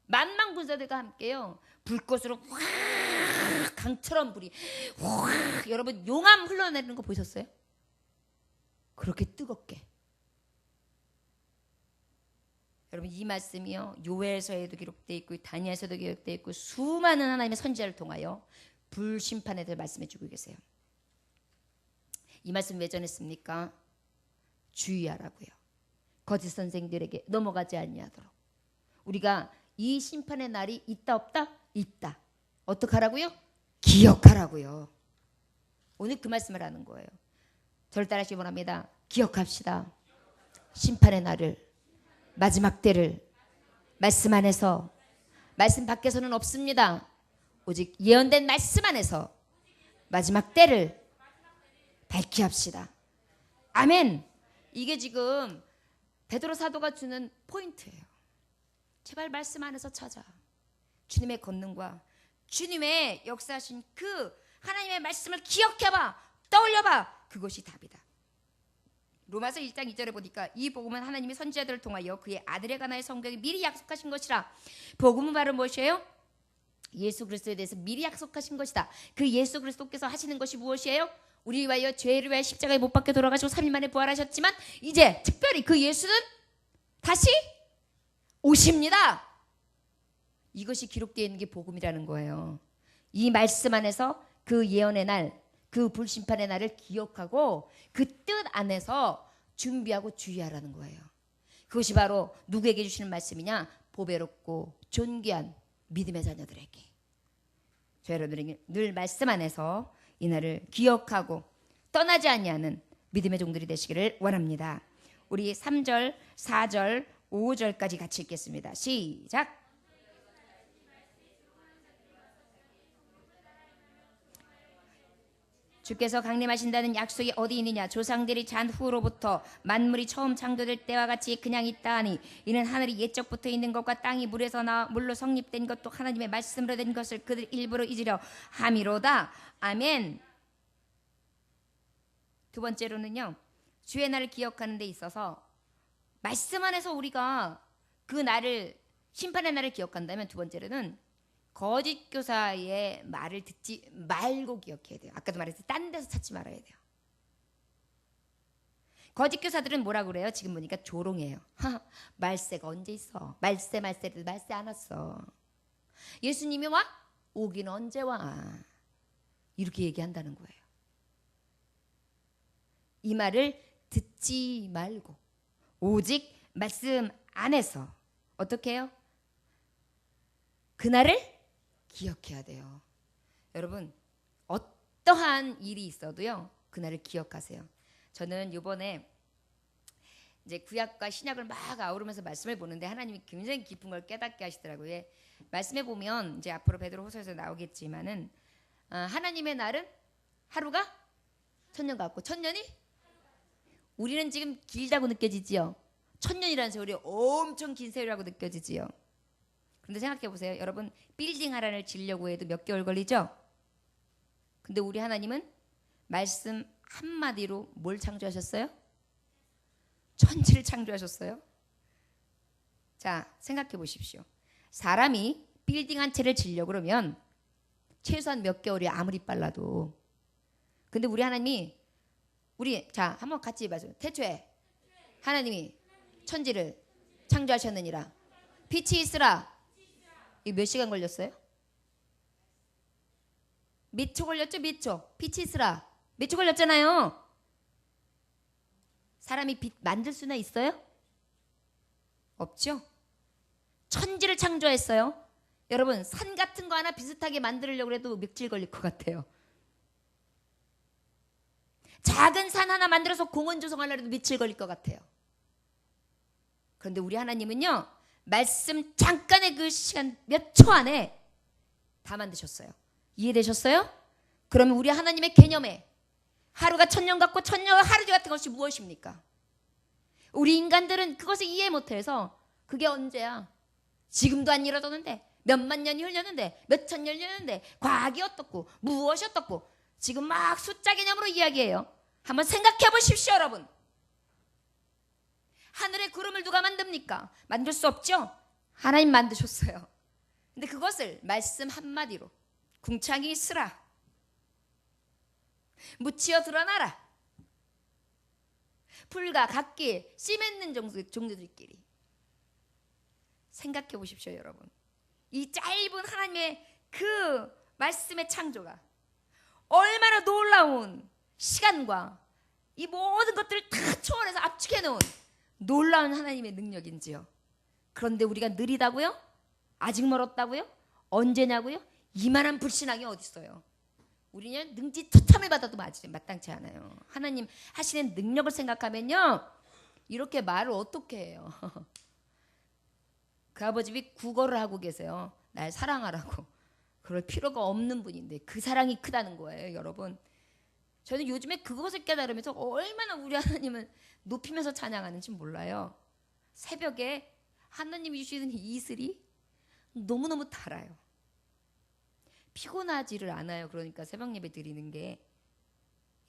만만 군사들과 함께요 불꽃으로 확 강처럼 불이 확. 여러분 용암 흘러내리는 거 보셨어요? 그렇게 뜨겁게. 여러분 이 말씀이요 요엘서에도 기록되어 있고 다니엘서도 기록되어 있고 수많은 하나님의 선지자를 통하여 불심판에 대해 말씀해 주고 계세요. 이 말씀 왜 전했습니까? 주의하라고요. 거짓 선생들에게 넘어가지 아니하도록. 우리가 이 심판의 날이 있다 없다? 있다. 어떡하라고요? 기억하라고요. 오늘 그 말씀을 하는 거예요. 저를 따라하시기 원합니다. 기억합시다. 심판의 날을, 마지막 때를 말씀 안에서, 말씀 밖에서는 없습니다. 오직 예언된 말씀 안에서 마지막 때를 밝히 합시다. 아멘. 이게 지금 베드로 사도가 주는 포인트예요. 제발 말씀 안에서 찾아. 주님의 권능과 주님의 역사하신 그 하나님의 말씀을 기억해봐. 떠올려봐. 그것이 답이다. 로마서 1장 2절에 보니까 이 복음은 하나님이 선지자들을 통하여 그의 아들의 가나의 성경에 미리 약속하신 것이라. 복음은 바로 무엇이에요? 예수 그리스도에 대해서 미리 약속하신 것이다. 그 예수 그리스도께서 하시는 것이 무엇이에요? 우리 위하여 죄를 위하여 십자가에 못 박혀 돌아가시고 3일 만에 부활하셨지만 이제 특별히 그 예수는 다시 오십니다. 이것이 기록되어 있는 게 복음이라는 거예요. 이 말씀 안에서 그 예언의 날, 그 불심판의 날을 기억하고 그 뜻 안에서 준비하고 주의하라는 거예요. 그것이 바로 누구에게 주시는 말씀이냐? 보배롭고 존귀한 믿음의 자녀들에게. 저 여러분에게 늘 말씀 안에서 이 날을 기억하고 떠나지 아니하는 믿음의 종들이 되시기를 원합니다. 우리 3절, 4절, 5절까지 같이 읽겠습니다. 시작. 주께서 강림하신다는 약속이 어디 있느냐? 조상들이 잔 후로부터 만물이 처음 창조될 때와 같이 그냥 있다 하니 이는 하늘이 옛적부터 있는 것과 땅이 물에서 나와 물로 성립된 것도 하나님의 말씀으로 된 것을 그들 일부러 잊으려 함이로다. 아멘. 두 번째로는요, 주의 날을 기억하는 데 있어서 말씀 안에서 우리가 그 날을, 심판의 날을 기억한다면, 두 번째로는 거짓 교사의 말을 듣지 말고 기억해야 돼요. 아까도 말했듯이 딴 데서 찾지 말아야 돼요. 거짓 교사들은 뭐라고 그래요? 지금 보니까 조롱해요. 말세가 언제 있어? 말세도 말세 안 왔어. 예수님이 와? 오긴 언제 와? 이렇게 얘기한다는 거예요. 이 말을 듣지 말고 오직 말씀 안에서 어떻게 해요? 그날을 기억해야 돼요. 여러분, 어떠한 일이 있어도요, 그날을 기억하세요. 저는 이번에 이제 구약과 신약을 막 아우르면서 말씀을 보는데 하나님이 굉장히 깊은 걸 깨닫게 하시더라고요. 말씀에 보면 이제 앞으로 베드로후서에서 나오겠지만은 하나님의 날은 하루가 천년 같고 천년이, 우리는 지금 길다고 느껴지지요. 천년이라는 세월이 엄청 긴 세월이라고 느껴지지요. 근데 생각해 보세요. 여러분, 빌딩 하나를 지으려고 해도 몇 개월 걸리죠? 근데 우리 하나님은 말씀 한마디로 뭘 창조하셨어요? 천지를 창조하셨어요. 자, 생각해 보십시오. 사람이 빌딩 한 채를 지으려고 그러면 최소한 몇 개월이 아무리 빨라도, 근데 우리 하나님이 자, 한번 같이 해봐요. 태초에 하나님이 천지를 창조하셨느니라. 빛이 있으라. 이거 몇 시간 걸렸어요? 몇 초 걸렸죠? 몇 초. 빛이 있으라. 몇 초 걸렸잖아요. 사람이 빛 만들 수나 있어요? 없죠? 천지를 창조했어요. 여러분, 산 같은 거 하나 비슷하게 만들려고 해도 며칠 걸릴 것 같아요. 작은 산 하나 만들어서 공원 조성하려고 해도 며칠 걸릴 것 같아요. 그런데 우리 하나님은요, 말씀 잠깐의 그 시간 몇 초 안에 다 만드셨어요. 이해되셨어요? 그러면 우리 하나님의 개념에 하루가 천년 같고 천년가 하루 같은 것이 무엇입니까? 우리 인간들은 그것을 이해 못해서 그게 언제야? 지금도 안 이루어졌는데, 몇만 년이 흘렸는데, 몇천 년이 흘렸는데, 과학이 어떻고 무엇이 어떻고 지금 막 숫자 개념으로 이야기해요. 한번 생각해 보십시오, 여러분. 하늘의 구름을 누가 만듭니까? 만들 수 없죠? 하나님 만드셨어요. 근데 그것을 말씀 한마디로 궁창이 있으라, 묻히어 드러나라, 풀과 각기 씨 맺는 종류들끼리. 생각해 보십시오, 여러분. 이 짧은 하나님의 그 말씀의 창조가 얼마나 놀라운 시간과 이 모든 것들을 다 초월해서 압축해 놓은 놀라운 하나님의 능력인지요. 그런데 우리가 느리다고요? 아직 멀었다고요? 언제냐고요? 이만한 불신앙이 어디 있어요? 우리는 능지 처참을 받아도 마땅치 않아요. 하나님 하시는 능력을 생각하면요, 이렇게 말을 어떻게 해요? 그 아버님이 구걸을 하고 계세요. 날 사랑하라고. 그럴 필요가 없는 분인데 그 사랑이 크다는 거예요, 여러분. 저는 요즘에 그것을 깨달으면서 얼마나 우리 하나님을 높이면서 찬양하는지 몰라요. 새벽에 하나님이 주시는 이 이슬이 너무너무 달아요. 피곤하지를 않아요. 그러니까 새벽 예배 드리는 게.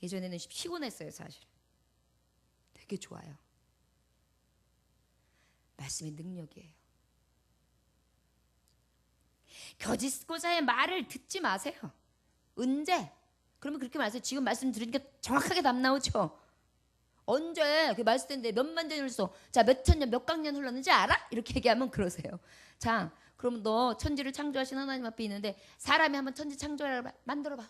예전에는 피곤했어요, 사실. 되게 좋아요. 말씀의 능력이에요. 거짓 교사의 말을 듣지 마세요. 언제? 그러면 그렇게 말하세요. 지금 말씀 들으니까 정확하게 답 나오죠. 언제 그 말씀 때인데 몇만 년이 흘렀어. 자, 몇천 년, 몇 강년 흘렀는지 알아? 이렇게 얘기하면 그러세요. 자, 그럼 너 천지를 창조하신 하나님 앞에 있는데 사람이 한번 천지 창조하라, 만들어봐.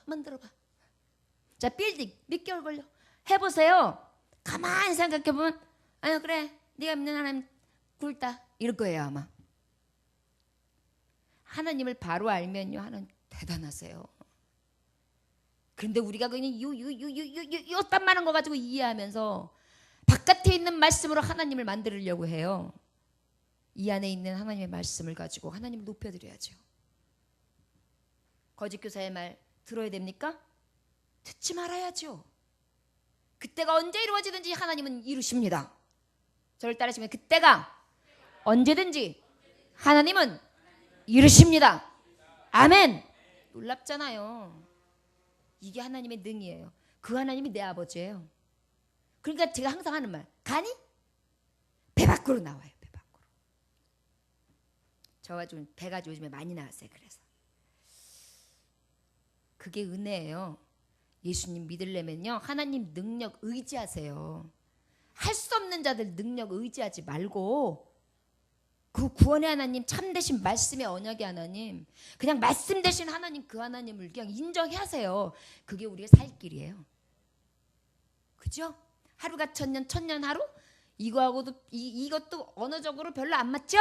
자, 빌딩 몇 개월 걸려? 해보세요. 가만히 생각해보면, 아유, 그래, 네가 믿는 하나님 굵다, 이럴 거예요, 아마. 하나님을 바로 알면요, 하나님 대단하세요. 그런데 우리가 그냥 요딴 많은 거 가지고 이해하면서 바깥에 있는 말씀으로 하나님을 만들려고 해요. 이 안에 있는 하나님의 말씀을 가지고 하나님을 높여드려야죠. 거짓 교사의 말 들어야 됩니까? 듣지 말아야죠. 그때가 언제 이루어지든지 하나님은 이루십니다. 저를 따르시면 그때가 언제든지 하나님은 이루십니다. 아멘. 놀랍잖아요. 이게 하나님의 능이에요. 그 하나님이 내 아버지예요. 그러니까 제가 항상 하는 말, 가니? 배 밖으로 나와요. 배 밖으로. 저와 좀 배가 요즘에 많이 나왔어요. 그래서 그게 은혜예요. 예수님 믿으려면요, 하나님 능력 의지하세요. 할 수 없는 자들 능력 의지하지 말고 그 구원의 하나님, 참되신 말씀의 언약의 하나님, 그냥 말씀 되신 하나님, 그 하나님을 그냥 인정하세요. 그게 우리가 살 길이에요. 그죠? 하루가 천년, 천년 하루? 이거하고도 이것도 언어적으로 별로 안 맞죠?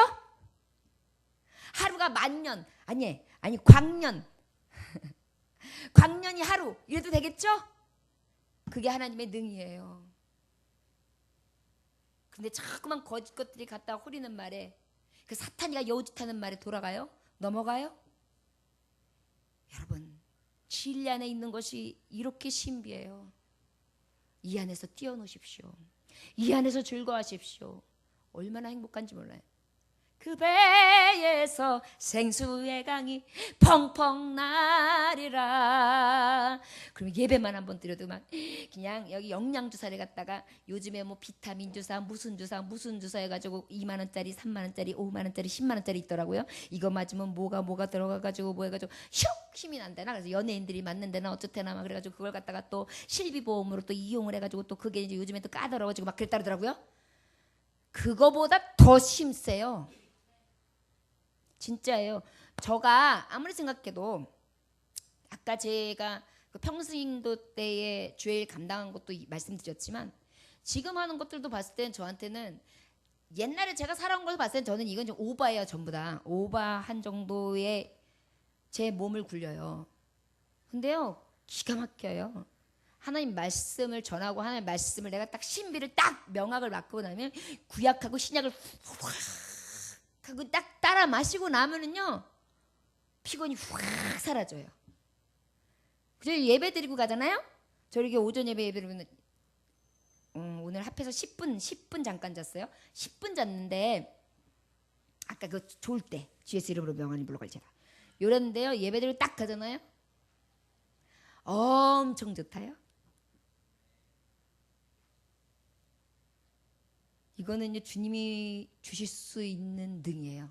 하루가 만년, 아니 광년, 광년이 하루 이래도 되겠죠? 그게 하나님의 능이에요. 근데 자꾸만 거짓 것들이 갖다 호리는 말에, 그 사탄이가 여우짓하는 말에 돌아가요? 넘어가요? 여러분, 진리 안에 있는 것이 이렇게 신비해요. 이 안에서 뛰어노십시오. 이 안에서 즐거워하십시오. 얼마나 행복한지 몰라요. 그 배에서 생수의 강이 펑펑 나리라. 그럼 예배만 한번 드려도 막 그냥 여기 영양주사를 갖다가, 요즘에 뭐 비타민 주사 무슨 주사 해가지고 2만원짜리 3만원짜리 5만원짜리 10만원짜리 있더라고요. 이거 맞으면 뭐가 들어가가지고 뭐 해가지고 슉 힘이 난다나. 그래서 연예인들이 맞는 데나 어쩌테나 막 그래가지고 그걸 갖다가 또 실비보험으로 또 이용을 해가지고 또 그게 이제 요즘에 또 까다로워지고 막 그랬다더라고요. 그거보다 더 심세요. 진짜예요. 저가 아무리 생각해도 아까 제가 그 평신도 때에 주일 감당한 것도 말씀드렸지만, 지금 하는 것들도 봤을 땐 저한테는 옛날에 제가 살아온 걸 봤을 땐 저는 이건 좀 오바예요. 전부 다 오바한 정도의 제 몸을 굴려요. 근데요, 기가 막혀요. 하나님 말씀을 전하고 하나님 말씀을 내가 딱 신비를 딱 명확을 맡고 나면, 구약하고 신약을 확 하고 딱 따라 마시고 나면은요, 피곤이 확 사라져요. 그래서 예배 드리고 가잖아요. 저 이렇게 오전 예배 드리면 오늘 합해서 10분 잠깐 잤어요. 10분 잤는데, 아까 그 좋을 때 GS 이름으로 명언이 불러갈 제가 요랬는데요, 예배 드리고 딱 가잖아요. 엄청 좋다요. 이거는 이제 주님이 주실 수 있는 능이에요.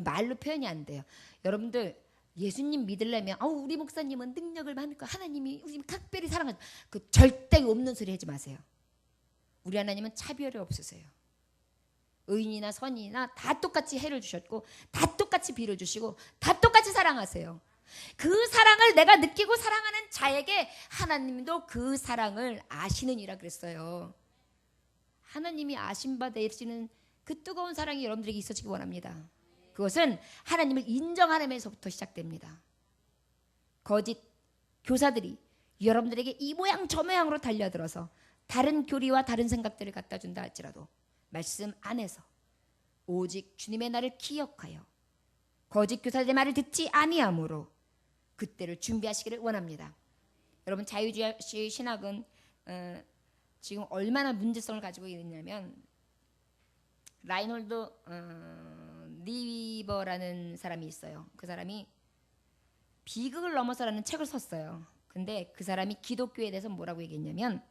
말로 표현이 안 돼요. 여러분들 예수님 믿으려면 우리 목사님은 능력을 많을까, 하나님이 우리 각별히 사랑하죠. 그 절대 없는 소리 하지 마세요. 우리 하나님은 차별이 없으세요. 의인이나 선인이나 다 똑같이 해를 주셨고, 다 똑같이 비를 주시고, 다 똑같이 사랑하세요. 그 사랑을 내가 느끼고 사랑하는 자에게 하나님도 그 사랑을 아시느니라 그랬어요. 하나님이 아신 바 되시는 그 뜨거운 사랑이 여러분들에게 있어지기 원합니다. 그것은 하나님을 인정하면서부터 시작됩니다. 거짓 교사들이 여러분들에게 이 모양 저 모양으로 달려들어서 다른 교리와 다른 생각들을 갖다 준다 할지라도, 말씀 안에서 오직 주님의 날을 기억하여 거짓 교사들의 말을 듣지 아니함으로 그때를 준비하시기를 원합니다. 여러분, 자유주의 신학은 지금 얼마나 문제성을 가지고 있냐면, 라인홀드 리버라는 사람이 있어요. 그 사람이 비극을 넘어서라는 책을 썼어요. 근데 그 사람이 기독교에 대해서 뭐라고 얘기했냐면,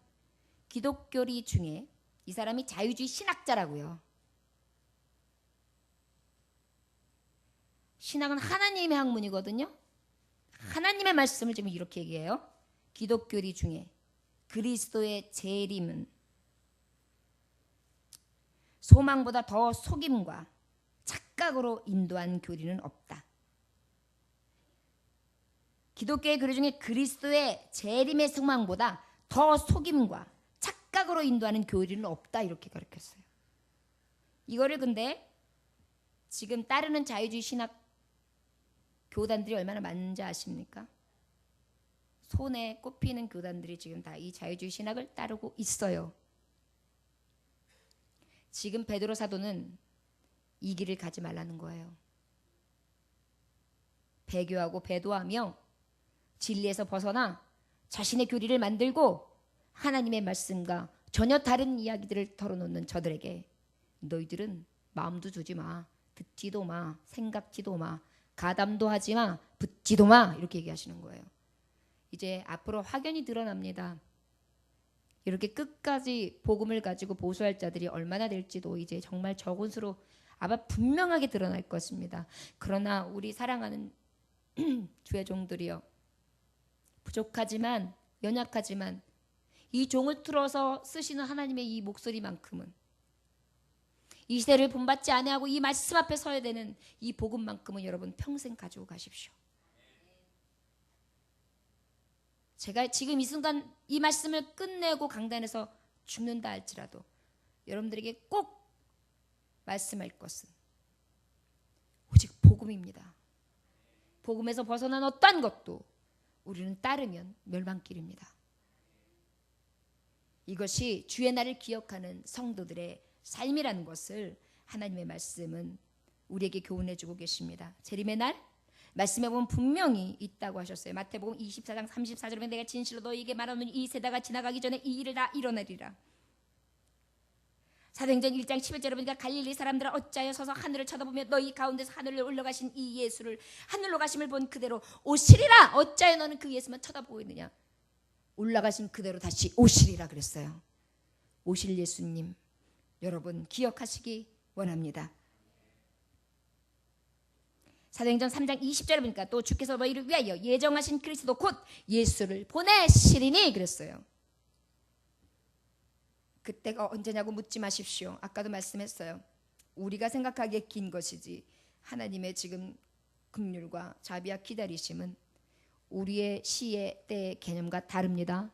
기독교리 중에 이 사람이 자유주의 신학자라고요. 신학은 하나님의 학문이거든요. 하나님의 말씀을 지금 이렇게 얘기해요. 기독교리 중에 그리스도의 재림은 소망보다 더 속임과 착각으로 인도한 교리는 없다. 기독교의 교리 중에 그리스도의 재림의 소망보다 더 속임과 착각으로 인도하는 교리는 없다, 이렇게 가르쳤어요. 이거를 근데 지금 따르는 자유주의 신학 교단들이 얼마나 많은지 아십니까? 손에 꼽히는 교단들이 지금 다 이 자유주의 신학을 따르고 있어요. 지금 베드로 사도는 이 길을 가지 말라는 거예요. 배교하고 배도하며 진리에서 벗어나 자신의 교리를 만들고 하나님의 말씀과 전혀 다른 이야기들을 털어놓는 저들에게 너희들은 마음도 주지 마, 듣지도 마, 생각지도 마, 가담도 하지 마, 붙지도 마, 이렇게 얘기하시는 거예요. 이제 앞으로 확연히 드러납니다. 이렇게 끝까지 복음을 가지고 보수할 자들이 얼마나 될지도 이제 정말 적은 수로 아마 분명하게 드러날 것입니다. 그러나 우리 사랑하는 주의 종들이여, 부족하지만 연약하지만 이 종을 틀어서 쓰시는 하나님의 이 목소리만큼은, 이 시대를 본받지 아니하고 이 말씀 앞에 서야 되는 이 복음만큼은 여러분 평생 가지고 가십시오. 제가 지금 이 순간 이 말씀을 끝내고 강단에서 죽는다 할지라도 여러분들에게 꼭 말씀할 것은 오직 복음입니다. 복음에서 벗어난 어떠한 것도 우리는 따르면 멸망길입니다. 이것이 주의 날을 기억하는 성도들의 삶이라는 것을 하나님의 말씀은 우리에게 교훈해 주고 계십니다. 재림의 날 말씀에 보면 분명히 있다고 하셨어요. 마태복음 24장 34절에 보면 내가 진실로 너희에게 말하노니 이 세대가 지나가기 전에 이 일을 다 이뤄내리라. 사도행전 1장 11절에 보니까 갈릴리 사람들아 어찌하여 서서 하늘을 쳐다보며 너희 가운데서 하늘로 올라가신 이 예수를 하늘로 가심을 본 그대로 오시리라. 어찌하여 너는 그 예수만 쳐다보고 있느냐. 올라가신 그대로 다시 오시리라 그랬어요. 오실 예수님 여러분 기억하시기 원합니다. 사도행전 3장 20절에 보니까 또 주께서 너희를 위하여 예정하신 그리스도 곧 예수를 보내시리니 그랬어요. 그때가 언제냐고 묻지 마십시오. 아까도 말씀했어요. 우리가 생각하기에 긴 것이지 하나님의 지금 긍휼과 자비와 기다리심은 우리의 시의 때의 개념과 다릅니다.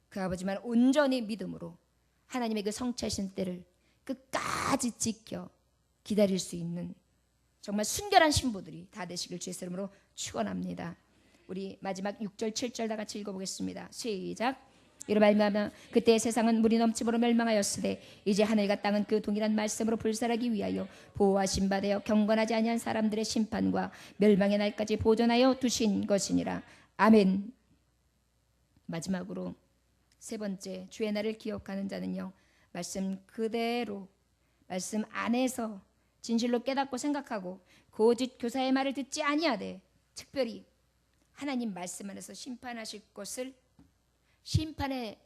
그 아버지만 온전히 믿음으로 하나님의 그 성취하신 때를 끝까지 지켜 기다릴 수 있는 정말 순결한 신부들이 다 되시길 주의 이름으로 축원합니다. 우리 마지막 6절 7절 다 같이 읽어보겠습니다. 시작. 이로 말미암아 그때 세상은 물이 넘침으로 멸망하였으되 이제 하늘과 땅은 그 동일한 말씀으로 불살하기 위하여 보호하신 바 되어 경건하지 아니한 사람들의 심판과 멸망의 날까지 보존하여 두신 것이니라. 아멘. 마지막으로 세 번째 주의 날을 기억하는 자는요, 말씀 그대로 말씀 안에서 진실로 깨닫고 생각하고 고짓 교사의 말을 듣지 아니하되 특별히 하나님 말씀 안에서 심판하실 것을 심판의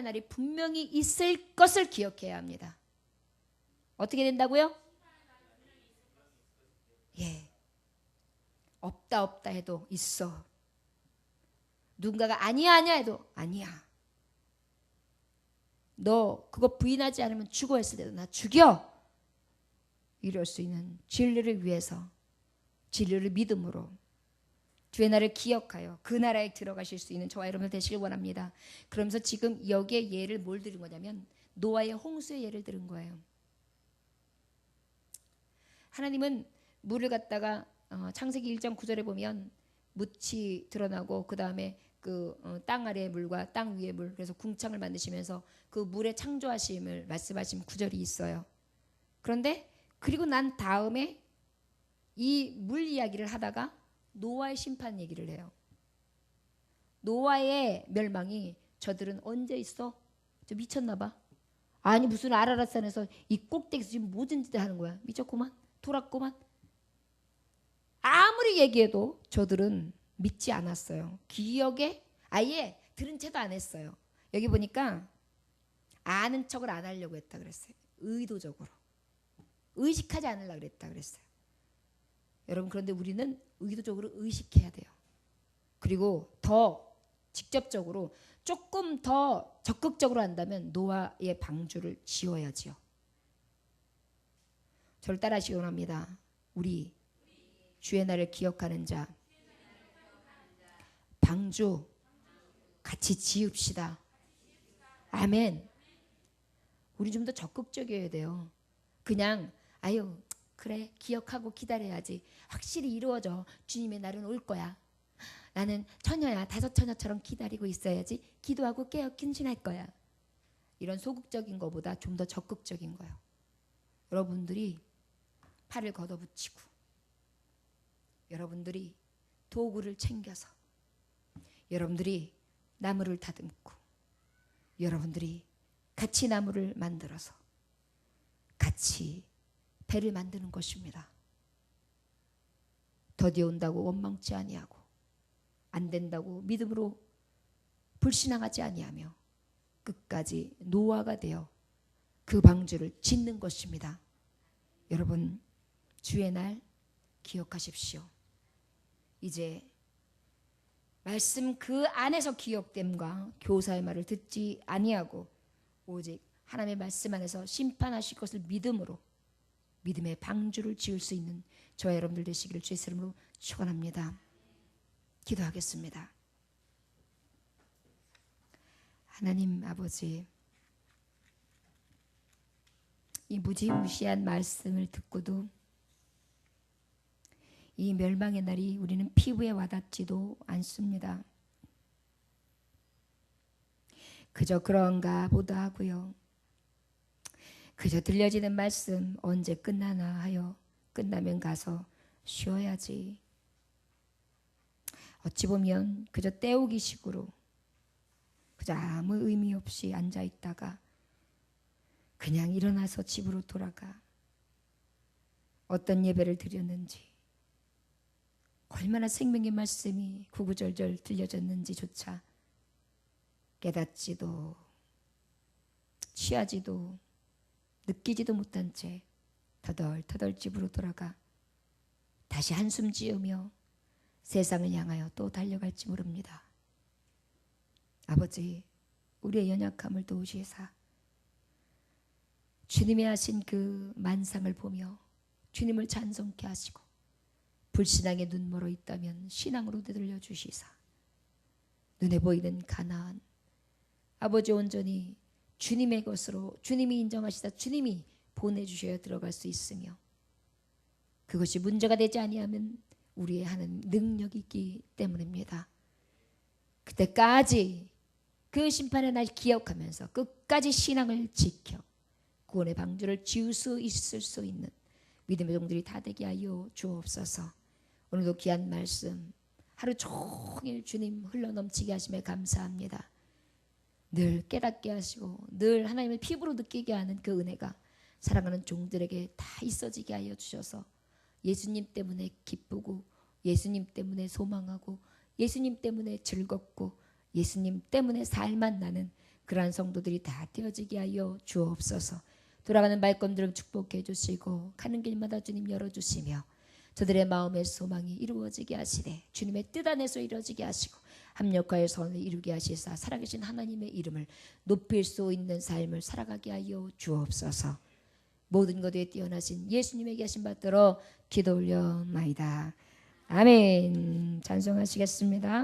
날이 분명히 있을 것을 기억해야 합니다. 어떻게 된다고요? 예, 없다 해도 있어. 누군가가 아니야 해도 아니야. 너 그거 부인하지 않으면 죽어 했을 때도 나 죽여. 이럴 수 있는 진리를 위해서, 진리를 믿음으로 주의 날을 기억하여 그 나라에 들어가실 수 있는 저와 여러분 되시길 원합니다. 그러면서 지금 여기에 예를 뭘 들은 거냐면 노아의 홍수의 예를 들은 거예요. 하나님은 물을 갖다가 창세기 1장 9절에 보면 묻이 드러나고 그 다음에 그 땅 아래의 물과 땅 위의 물, 그래서 궁창을 만드시면서 그 물의 창조하심을 말씀하신 구절이 있어요. 그런데 그리고 난 다음에 이 물 이야기를 하다가 노아의 심판 얘기를 해요. 노아의 멸망이 저들은 언제 있어? 저 미쳤나 봐. 아니 무슨 아라랏산에서 이 꼭대기에서 지금 모든 짓을 하는 거야. 미쳤구만. 돌았구만. 아무리 얘기해도 저들은 믿지 않았어요. 기억에 아예 들은 채도 안 했어요. 여기 보니까 아는 척을 안 하려고 했다 그랬어요. 의도적으로. 의식하지 않으려고 그랬다 그랬어요. 여러분 그런데 우리는 의도적으로 의식해야 돼요. 그리고 더 직접적으로 조금 더 적극적으로 한다면 노아의 방주를 지어야지요. 저를 따라하시기 원합니다. 우리 주의 날을 기억하는 자 방주 같이 지읍시다. 아멘. 우리 좀 더 적극적이어야 돼요. 그냥 아유 그래 기억하고 기다려야지. 확실히 이루어져. 주님의 날은 올 거야. 나는 처녀야. 다섯 처녀처럼 기다리고 있어야지. 기도하고 깨어 근신할 거야. 이런 소극적인 것보다 좀 더 적극적인 거예요. 여러분들이 팔을 걷어붙이고 여러분들이 도구를 챙겨서 여러분들이 나무를 다듬고 여러분들이 같이 나무를 만들어서 같이 배를 만드는 것입니다. 더디 온다고 원망치 아니하고 안 된다고 믿음으로 불신앙하지 아니하며 끝까지 노아가 되어 그 방주를 짓는 것입니다. 여러분, 주의 날 기억하십시오. 이제 말씀 그 안에서 기억됨과 교사의 말을 듣지 아니하고 오직 하나님의 말씀 안에서 심판하실 것을 믿음으로 믿음의 방주를 지을 수 있는 저와 여러분들 되시기를 주의 이름으로 축원합니다. 기도하겠습니다. 하나님 아버지, 이 무지무시한 말씀을 듣고도 이 멸망의 날이 우리는 피부에 와닿지도 않습니다. 그저 그런가 보다 하고요. 그저 들려지는 말씀 언제 끝나나 하여 끝나면 가서 쉬어야지. 어찌 보면 그저 때우기 식으로 그저 아무 의미 없이 앉아 있다가 그냥 일어나서 집으로 돌아가 어떤 예배를 드렸는지 얼마나 생명의 말씀이 구구절절 들려졌는지조차 깨닫지도 취하지도 느끼지도 못한 채 터덜터덜 집으로 돌아가 다시 한숨 지으며 세상을 향하여 또 달려갈지 모릅니다. 아버지, 우리의 연약함을 도우시사 주님이 하신 그 만상을 보며 주님을 찬송케 하시고 불신앙의 눈 멀어 있다면 신앙으로 되돌려 주시사 눈에 보이는 가나안 아버지 온전히 주님의 것으로 주님이 인정하시다 주님이 보내주셔야 들어갈 수 있으며 그것이 문제가 되지 아니하면 우리의 하는 능력이 있기 때문입니다. 그때까지 그 심판의 날 기억하면서 끝까지 신앙을 지켜 구원의 방주를 지을 수 있을 수 있는 믿음의 종들이 다 되게 하여 주옵소서. 오늘도 귀한 말씀 하루 종일 주님 흘러넘치게 하심에 감사합니다. 늘 깨닫게 하시고 늘 하나님의 피부로 느끼게 하는 그 은혜가 사랑하는 종들에게 다 있어지게 하여 주셔서 예수님 때문에 기쁘고 예수님 때문에 소망하고 예수님 때문에 즐겁고 예수님 때문에 살만 나는 그러한 성도들이 다 되어지게 하여 주옵소서. 돌아가는 발걸음들을 축복해 주시고 가는 길마다 주님 열어주시며 저들의 마음의 소망이 이루어지게 하시되 주님의 뜻 안에서 이루어지게 하시고 합력하여 선을 이루게 하시사 살아계신 하나님의 이름을 높일 수 있는 삶을 살아가게 하여 주옵소서. 모든 것에 뛰어나신 예수님에게 하신 받들어 기도 올려나이다. 아멘. 찬송하시겠습니다.